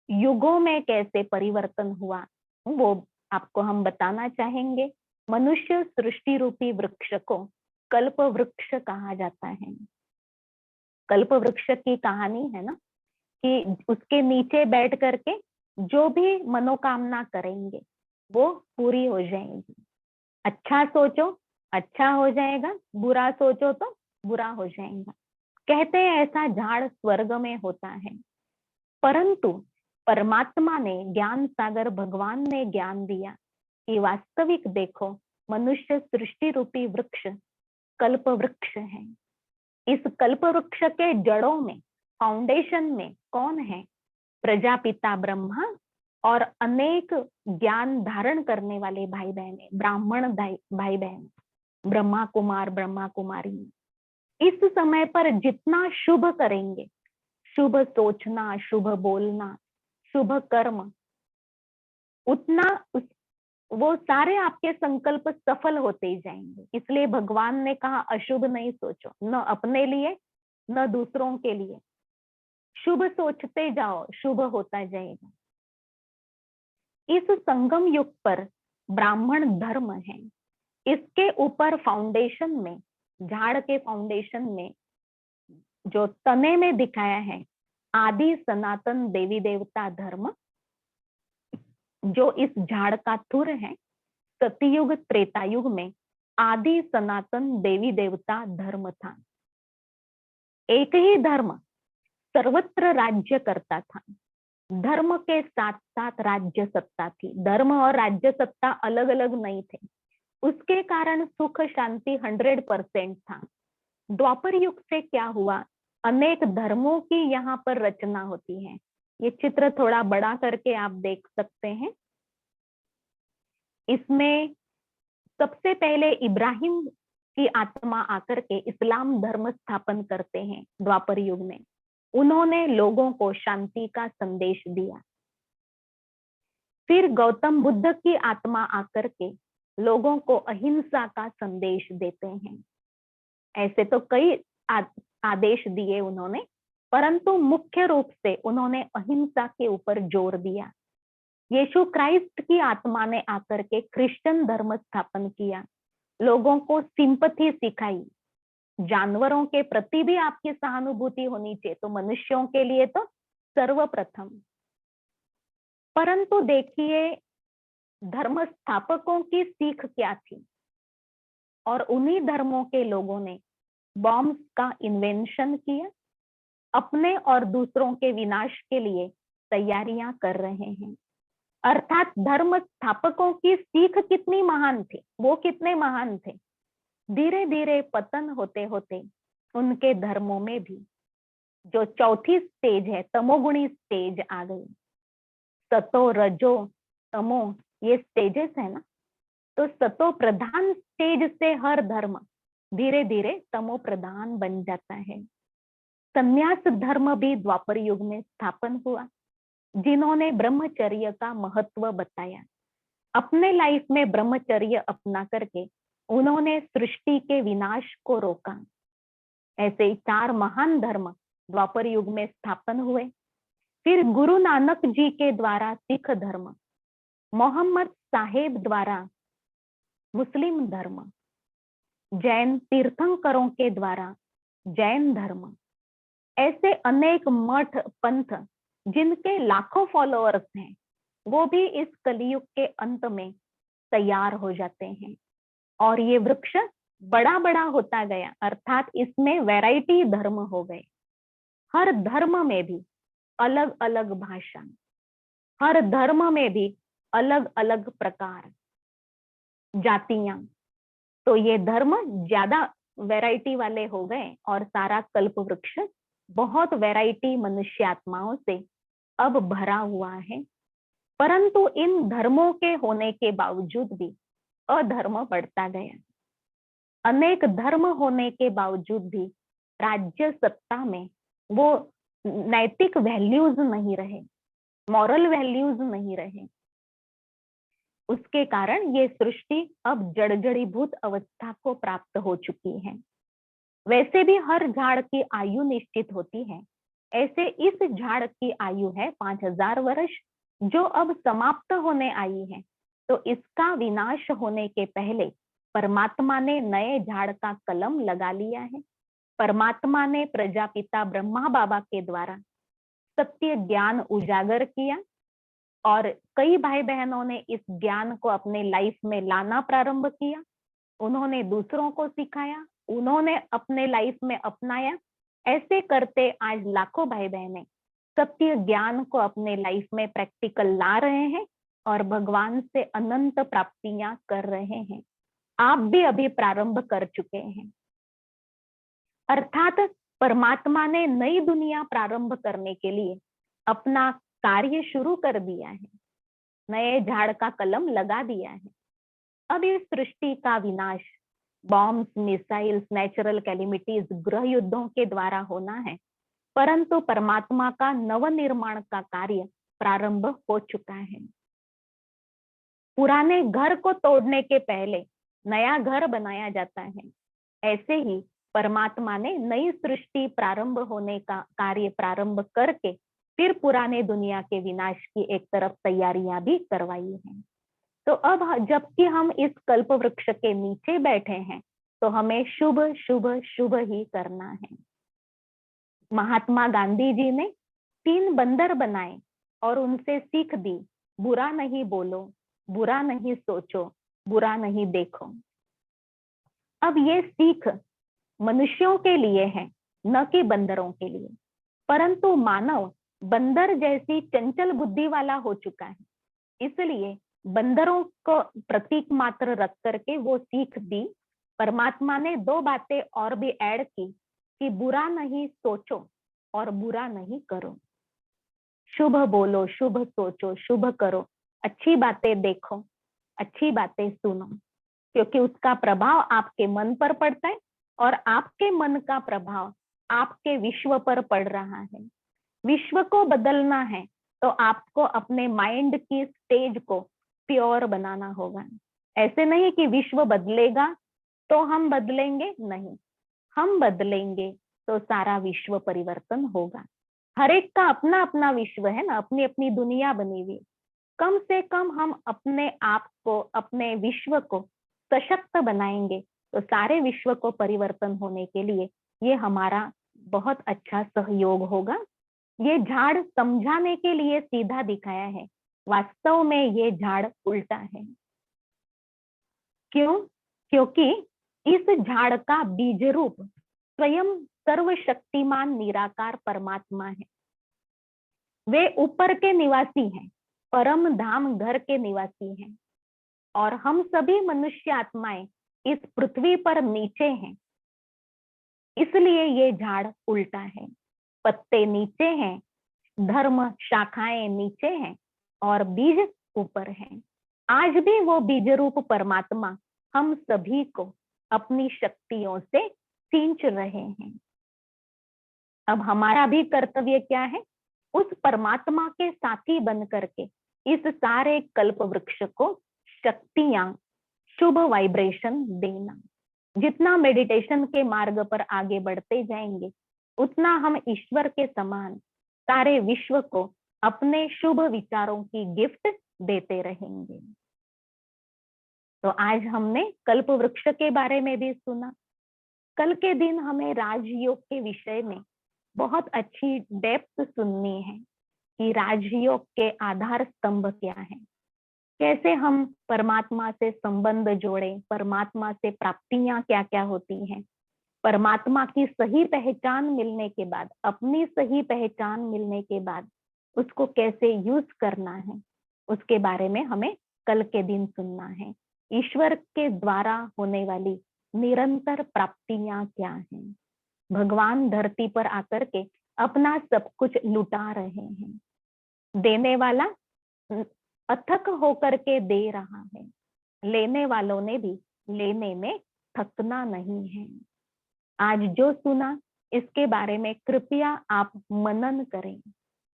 युगों में कैसे परिवर्तन हुआ वो आपको हम बताना चाहेंगे। मनुष्य सृष्टि रूपी वृक्ष को कल्प वृक्ष कहा जाता है। कल्प वृक्ष की कहानी है ना कि उसके नीचे बैठ करके जो भी मनोकामना करेंगे वो पूरी हो जाएगी। अच्छा सोचो अच्छा हो जाएगा, बुरा सोचो तो बुरा हो जाएगा। कहते हैं ऐसा झाड़ स्वर्ग में होता है, परंतु परमात्मा ने, ज्ञान सागर भगवान ने ज्ञान दिया कि वास्तविक देखो मनुष्य सृष्टि रूपी वृक्ष कल्प वृक्ष है। इस कल्प वृक्ष के जड़ों में, फाउंडेशन में कौन है? प्रजापिता ब्रह्मा और अनेक ज्ञान धारण करने वाले भाई बहने, ब्राह्मण भाई बहन, ब्रह्मा कुमार ब्रह्मा कुमारी। इस समय पर जितना शुभ करेंगे, शुभ सोचना, शुभ बोलना, शुभ कर्म, उतना उस वो सारे आपके संकल्प सफल होते ही जाएंगे। इसलिए भगवान ने कहा अशुभ नहीं सोचो, न अपने लिए न दूसरों के लिए, शुभ सोचते जाओ, शुभ होता जाएगा। इस संगम युग पर ब्राह्मण धर्म है, इसके ऊपर फाउंडेशन में, झाड़ के फाउंडेशन में जो तने में दिखाया है आदि सनातन देवी देवता धर्म, जो इस झाड़ का थुर है, सतयुग त्रेतायुग में आदि सनातन देवी देवता धर्म था। एक ही धर्म सर्वत्र राज्य करता था। धर्म के साथ साथ राज्य सत्ता थी। धर्म और राज्य सत्ता अलग अलग नहीं थे। उसके कारण सुख शांति 100% था। द्वापर युग से क्या हुआ, अनेक धर्मों की यहाँ पर रचना होती है। ये चित्र थोड़ा बड़ा करके आप देख सकते हैं। इसमें सबसे पहले इब्राहिम की आत्मा आकर के इस्लाम धर्म स्थापन करते हैं द्वापर युग में। उन्होंने लोगों को शांति का संदेश दिया। फिर गौतम बुद्ध की आत्मा आकर के लोगों को अहिंसा का संदेश देते हैं। ऐसे तो कई आदेश दिए उन्होंने, परंतु मुख्य रूप से उन्होंने अहिंसा के ऊपर जोर दिया। यीशु क्राइस्ट की आत्मा ने आकर के क्रिश्चियन धर्म स्थापन किया, लोगों को सिंपथी सिखाई। जानवरों के प्रति भी आपकी सहानुभूति होनी चाहिए, तो मनुष्यों के लिए तो सर्वप्रथम। परंतु देखिए धर्म स्थापकों की सीख क्या थी, और उन्हीं धर्मों के लोगों ने बॉम्ब्स का इन्वेंशन किया, अपने और दूसरों के विनाश के लिए तैयारियां कर रहे हैं। अर्थात धर्म स्थापकों की सीख कितनी महान थी, वो कितने महान थे। धीरे धीरे पतन होते होते उनके धर्मों में भी जो चौथी स्टेज है, तमोगुणी स्टेज आ गई। सतो रजो तमो ये स्टेजेस है ना, तो सतो प्रधान स्टेज से हर धर्म धीरे धीरे तमो प्रधान बन जाता है। संन्यास धर्म भी द्वापर युग में स्थापन हुआ, जिन्होंने ब्रह्मचर्य का महत्व बताया। अपने लाइफ में ब्रह्मचर्य अपना करके उन्होंने सृष्टि के विनाश को रोका। ऐसे ही 4 महान धर्म द्वापर युग में स्थापन हुए। फिर गुरु नानक जी के द्वारा सिख धर्म, मोहम्मद साहेब द्वारा मुस्लिम धर्म, जैन तीर्थंकरों के द्वारा जैन धर्म, ऐसे अनेक मठ पंथ जिनके लाखों फॉलोअर्स हैं, वो भी इस कलयुग के अंत में तैयार हो जाते हैं। और ये वृक्ष बड़ा बड़ा होता गया, अर्थात इसमें वैरायटी धर्म हो गए। हर धर्म में भी अलग अलग भाषा, हर धर्म में भी अलग अलग प्रकार, जातियां। तो ये धर्म ज्यादा वैरायटी वाले हो गए और सारा कल्प वृक्ष बहुत वैरायटी मनुष्य आत्माओं से अब भरा हुआ है। परंतु इन धर्मों के होने के बावजूद भी अधर्म बढ़ता गया। अनेक धर्म होने के बावजूद भी राज्य सत्ता में वो नैतिक वैल्यूज नहीं रहे, मॉरल वैल्यूज नहीं रहे। उसके कारण ये सृष्टि अब जड़जड़ीभूत अवस्था को प्राप्त हो चुकी है। वैसे भी हर झाड़ की आयु निश्चित होती है, ऐसे इस झाड़ की आयु है 5000 वर्ष, जो अब समाप्त होने आई है। तो इसका विनाश होने के पहले परमात्मा ने नए झाड़ का कलम लगा लिया है। परमात्मा ने प्रजापिता ब्रह्मा बाबा के द्वारा सत्य ज्ञान उजागर किया, और कई भाई बहनों ने इस ज्ञान को अपने लाइफ में लाना प्रारंभ किया। उन्होंने दूसरों को सिखाया, उन्होंने अपने लाइफ में अपनाया। ऐसे करते आज लाखों भाई बहनें सत्य ज्ञान को अपने लाइफ में प्रैक्टिकल ला रहे हैं और भगवान से अनंत प्राप्तियां कर रहे हैं। आप भी अभी प्रारंभ कर चुके हैं। अर्थात परमात्मा ने नई दुनिया प्रारंभ करने के लिए अपना कार्य शुरू कर दिया है, नए झाड़ का कलम लगा दिया है। अब इस सृष्टि का विनाश बॉम्ब्स, मिसाइल्स, नेचुरल कैलिमिटीज, ग्रह युद्धों के द्वारा होना है, परंतु परमात्मा का नवनिर्माण का कार्य प्रारंभ हो चुका है। पुराने घर को तोड़ने के पहले नया घर बनाया जाता है, ऐसे ही परमात्मा ने नई सृष्टि प्रारंभ होने का कार्य प्रारंभ करके फिर पुराने दुनिया के विनाश की एक तरफ तैयारियां भी करवाई हैं। तो अब जबकि हम इस कल्प वृक्ष के नीचे बैठे हैं, तो हमें शुभ शुभ शुभ ही करना है। महात्मा गांधी जी ने 3 बंदर बनाए और उनसे सीख दी, बुरा नहीं बोलो, बुरा नहीं सोचो, बुरा नहीं देखो। अब ये सीख मनुष्यों के लिए है, न कि बंदरों के लिए। परंतु मानव बंदर जैसी चंचल बुद्धि वाला हो चुका है, इसलिए बंदरों को प्रतीक मात्र रख करके वो सीख दी। परमात्मा ने 2 बातें और भी ऐड की कि बुरा नहीं सोचो और बुरा नहीं करो। शुभ बोलो, शुभ सोचो, शुभ करो, अच्छी बातें देखो, अच्छी बातें सुनो, क्योंकि उसका प्रभाव आपके मन पर पड़ता है और आपके मन का प्रभाव आपके विश्व पर पड़ रहा है। विश्व को बदलना है तो आपको अपने माइंड की स्टेज को प्योर बनाना होगा। ऐसे नहीं कि विश्व बदलेगा तो हम बदलेंगे, नहीं, हम बदलेंगे तो सारा विश्व परिवर्तन होगा। हर एक का अपना अपना विश्व है ना, अपनी अपनी दुनिया बनी हुई। कम से कम हम अपने आप को, अपने विश्व को सशक्त बनाएंगे तो सारे विश्व को परिवर्तन होने के लिए ये हमारा बहुत अच्छा सहयोग होगा। ये झाड़ समझाने के लिए सीधा दिखाया है, वास्तव में ये झाड़ उल्टा है। क्यों? क्योंकि इस झाड़ का बीज रूप स्वयं सर्वशक्तिमान निराकार परमात्मा है। वे ऊपर के निवासी हैं, परम धाम घर के निवासी हैं, और हम सभी मनुष्य आत्माएं इस पृथ्वी पर नीचे हैं। इसलिए ये झाड़ उल्टा है। पत्ते नीचे हैं, धर्म शाखाएं नीचे हैं और बीज ऊपर हैं। आज भी वो बीज रूप परमात्मा हम सभी को अपनी शक्तियों से सींच रहे हैं। अब हमारा भी कर्तव्य क्या है? उस परमात्मा के साथी बन करके इस सारे कल्प वृक्ष को शक्तियां, शुभ वाइब्रेशन देना। जितना मेडिटेशन के मार्ग पर आगे बढ़ते जाएंगे, उतना हम ईश्वर के समान सारे विश्व को अपने शुभ विचारों की गिफ्ट देते रहेंगे। तो आज हमने कल्प वृक्ष के बारे में भी सुना। कल के दिन हमें राजयोग के विषय में बहुत अच्छी डेप्थ सुननी है कि राजयोग के आधार स्तंभ क्या है, कैसे हम परमात्मा से संबंध जोड़ें, परमात्मा से प्राप्तियां क्या क्या होती हैं, परमात्मा की सही पहचान मिलने के बाद, अपनी सही पहचान मिलने के बाद उसको कैसे यूज करना है, उसके बारे में हमें कल के दिन सुनना है। ईश्वर के द्वारा होने वाली निरंतर प्राप्तियां क्या हैं। भगवान धरती पर आकर के अपना सब कुछ लुटा रहे हैं। देने वाला अथक होकर के दे रहा है, लेने वालों ने भी लेने में थकना नहीं है। आज जो सुना इसके बारे में कृपया आप मनन करें,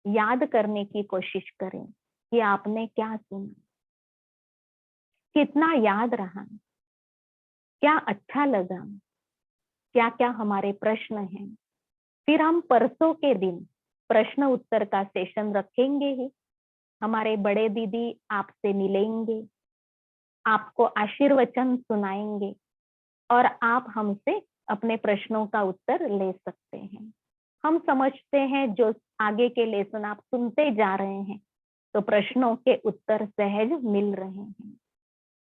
याद करने की कोशिश करें कि आपने क्या सुना, कितना याद रहा, क्या अच्छा लगा, क्या क्या हमारे प्रश्न हैं। फिर हम परसों के दिन प्रश्न उत्तर का सेशन रखेंगे ही। हमारे बड़े दीदी आपसे मिलेंगे, आपको आशीर्वचन सुनाएंगे और आप हमसे अपने प्रश्नों का उत्तर ले सकते हैं। हम समझते हैं जो आगे के लेसन आप सुनते जा रहे हैं तो प्रश्नों के उत्तर सहज मिल रहे हैं।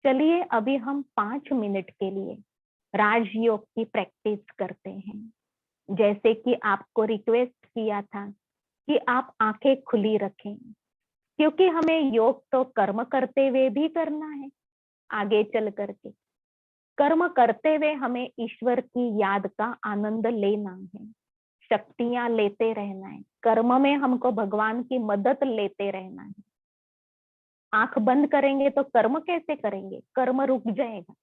चलिए अभी हम 5 मिनट के लिए राजयोग की प्रैक्टिस करते हैं। जैसे कि आपको रिक्वेस्ट किया था कि आप आंखें खुली रखें, क्योंकि हमें योग तो कर्म करते हुए भी करना है। आगे चल करके कर्म करते हुए हमें ईश्वर की याद का आनंद लेना है, शक्तियां लेते रहना है, कर्म में हमको भगवान की मदद लेते रहना है। आंख बंद करेंगे तो कर्म कैसे करेंगे? कर्म रुक जाएगा।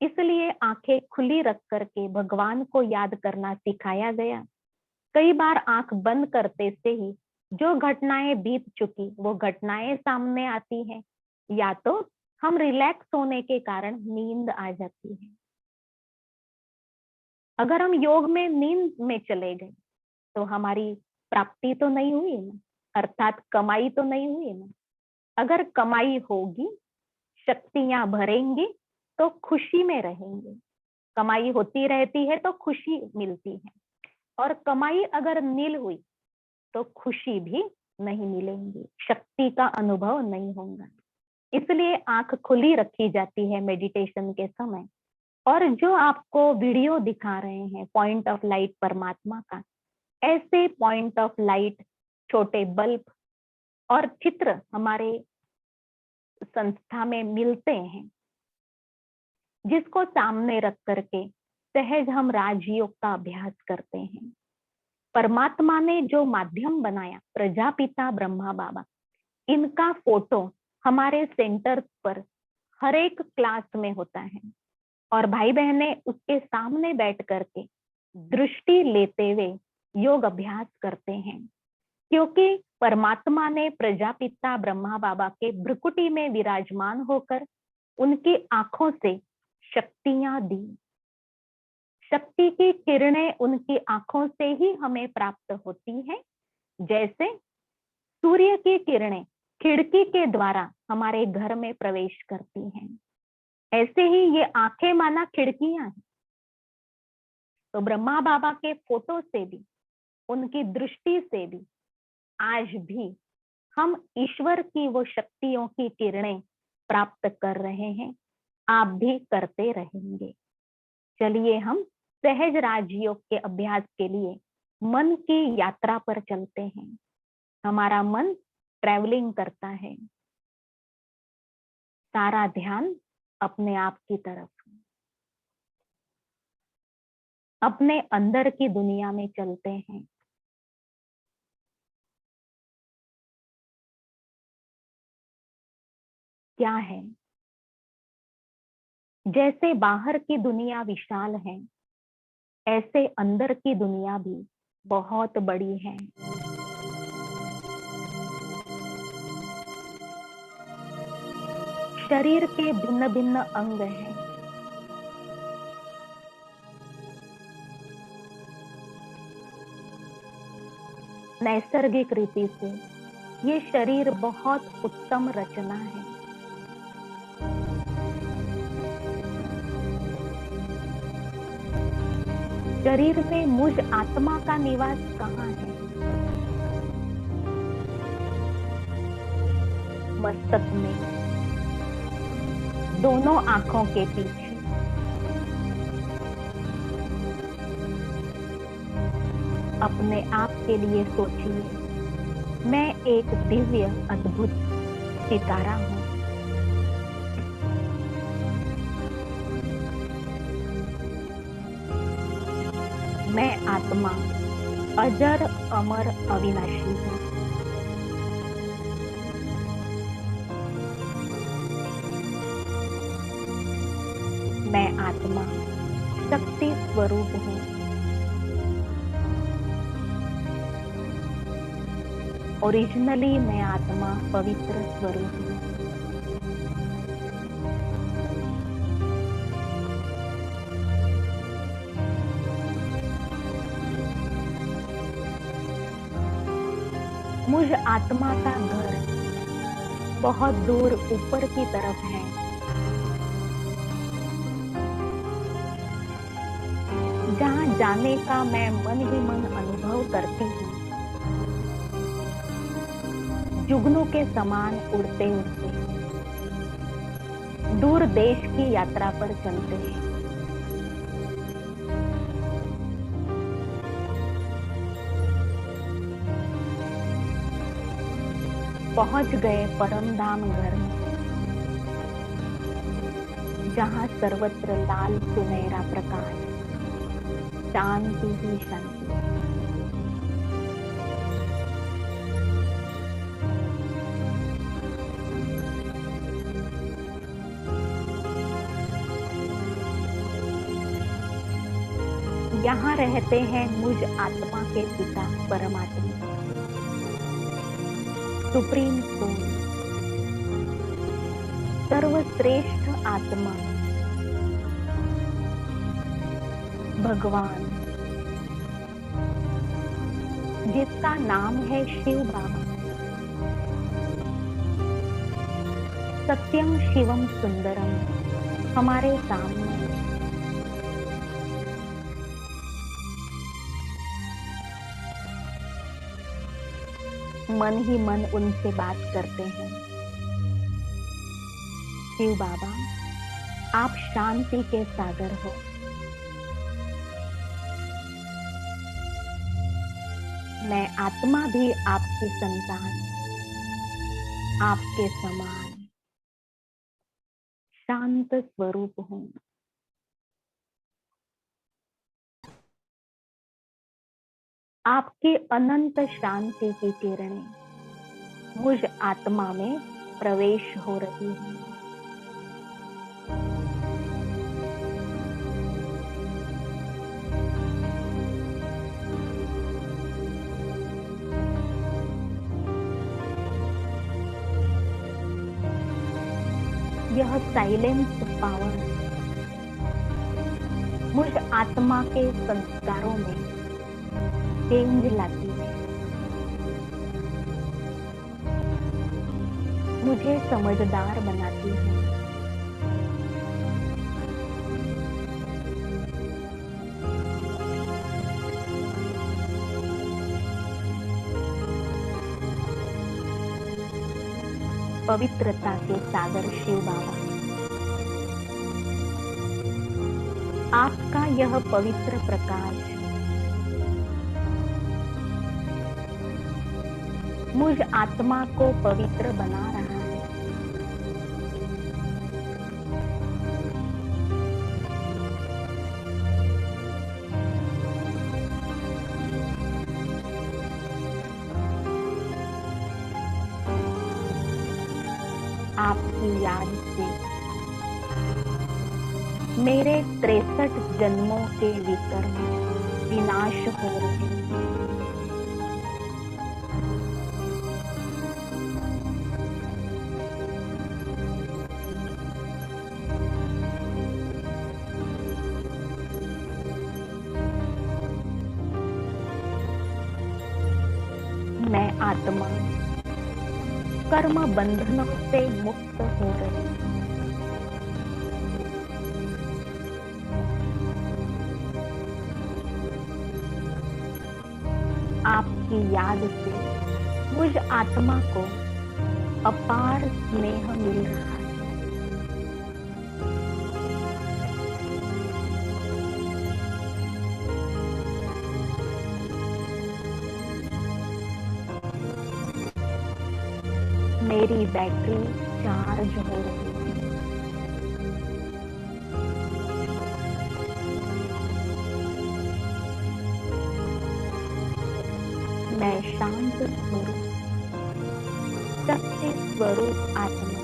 इसलिए आंखें खुली रख करके भगवान को याद करना सिखाया गया। कई बार आंख बंद करते से ही जो घटनाएं बीत चुकी वो घटनाएं सामने आती हैं, या तो हम रिलैक्स होने के कारण नींद आ जाती है। अगर हम योग में नींद में चले गए तो हमारी प्राप्ति तो नहीं हुई ना, अर्थात कमाई तो नहीं हुई ना। अगर कमाई होगी, शक्तियां भरेंगी तो खुशी में रहेंगे। कमाई होती रहती है तो खुशी मिलती है, और कमाई अगर नील हुई तो खुशी भी नहीं मिलेंगी, शक्ति का अनुभव नहीं होगा। इसलिए आंख खुली रखी जाती है मेडिटेशन के समय। और जो आपको वीडियो दिखा रहे हैं पॉइंट ऑफ लाइट परमात्मा का, ऐसे पॉइंट ऑफ लाइट, छोटे बल्ब और चित्र हमारे संस्था में मिलते हैं, जिसको सामने रख करके सहज हम राजयोग का अभ्यास करते हैं। परमात्मा ने जो माध्यम बनाया, प्रजापिता ब्रह्मा बाबा, इनका फोटो हमारे सेंटर पर हर एक क्लास में होता है, और भाई बहनें उसके सामने बैठ करके दृष्टि लेते हुए योग अभ्यास करते हैं। क्योंकि परमात्मा ने प्रजापिता ब्रह्मा बाबा के भ्रुकुटी में विराजमान होकर उनकी आंखों से शक्तियां दी। शक्ति की किरणें उनकी आंखों से ही हमें प्राप्त होती है। जैसे सूर्य की किरणें खिड़की के द्वारा हमारे घर में प्रवेश करती हैं, ऐसे ही ये आंखें माना खिड़कियां हैं। तो ब्रह्मा बाबा के फोटो से भी, उनकी दृष्टि से भी आज भी हम ईश्वर की वो शक्तियों की किरणें प्राप्त कर रहे हैं। आप भी करते रहेंगे। चलिए हम सहज राजयोग के अभ्यास के लिए मन की यात्रा पर चलते हैं। हमारा मन ट्रैवलिंग करता है, सारा ध्यान अपने आप की तरफ, अपने अंदर की दुनिया में चलते हैं। क्या है? जैसे बाहर की दुनिया विशाल है, ऐसे अंदर की दुनिया भी बहुत बड़ी है। शरीर के भिन्न भिन्न अंग हैं। नैसर्गिक रीति से ये शरीर बहुत उत्तम रचना है। शरीर में मुझ आत्मा का निवास कहाँ है? मस्तक में, दोनों आंखों के पीछे। अपने आप के लिए सोचिए, मैं एक दिव्य अद्भुत सितारा हूं। मैं आत्मा अजर अमर अविनाशी हूं। मैं आत्मा शक्ति स्वरूप हूं। ओरिजिनली मैं आत्मा पवित्र स्वरूप हूं। मुझ आत्मा का घर बहुत दूर ऊपर की तरफ है। जहां जाने का मैं मन ही मन अनुभव करती हूँ। जुगनू के समान उड़ते उड़ते दूर देश की यात्रा पर चलते हैं। पहुंच गए परम धाम घर में, जहां सर्वत्र लाल सुनहरा प्रकाश, शांति ही शांति। यहाँ रहते हैं मुझ आत्मा के पिता परमात्मा, सुप्रीम सोल। सर्वश्रेष्ठ आत्मा भगवान, जिसका नाम है शिव बाबा, सत्यम शिवम सुंदरम, हमारे सामने मन ही मन उनसे बात करते हैं। शिव बाबा, आप शांति के सागर हो। मैं आत्मा भी आपकी संतान, आपके समान शांत स्वरूप हूं। आपकी अनंत शांति की किरणें मुझ आत्मा में प्रवेश हो रही है। यह साइलेंस पावर मुझ आत्मा के संस्कारों में चेंज लाती है, मुझे समझदार बनाती है। पवित्रता के सागर शिव बाबा, आपका यह पवित्र प्रकाश मुझ आत्मा को पवित्र बना रहा है। आपकी याद से मेरे 63 जन्मों के विकर्म विनाश हो रहे हैं। मैं आत्मा कर्म बंधनों से मुक्त हो रही हूँ। आपकी याद से मुझ आत्मा को अपार स्नेह मिल रहा है। मेरी बैटरी चार्ज हो रही है। मैं शांत स्वरूप सत्य स्वरूप आत्मा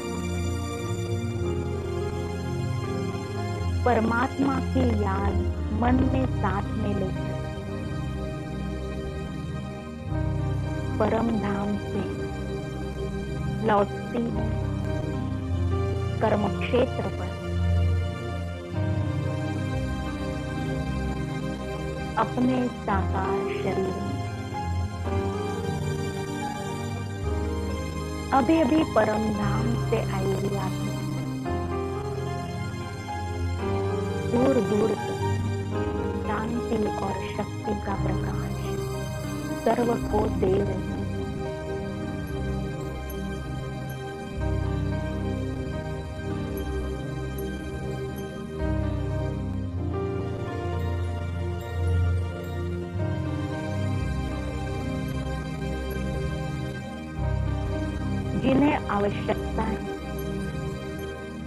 परमात्मा की याद मन में साथ में लेकर परम धाम से लौटती हूँ कर्म क्षेत्र पर। अपने साकार शरीर में अभी अभी परम धाम से आई हुई आत्मा दूर दूर तक शांति और शक्ति का प्रकाश सर्व को दे रही है। जिन्हें आवश्यकता है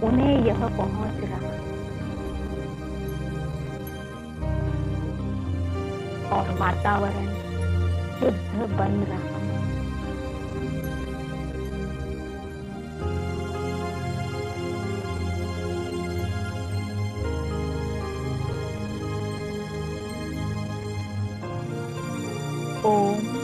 उन्हें यह पहुंच रहा है और वातावरण शुद्ध बन रहा है। ओम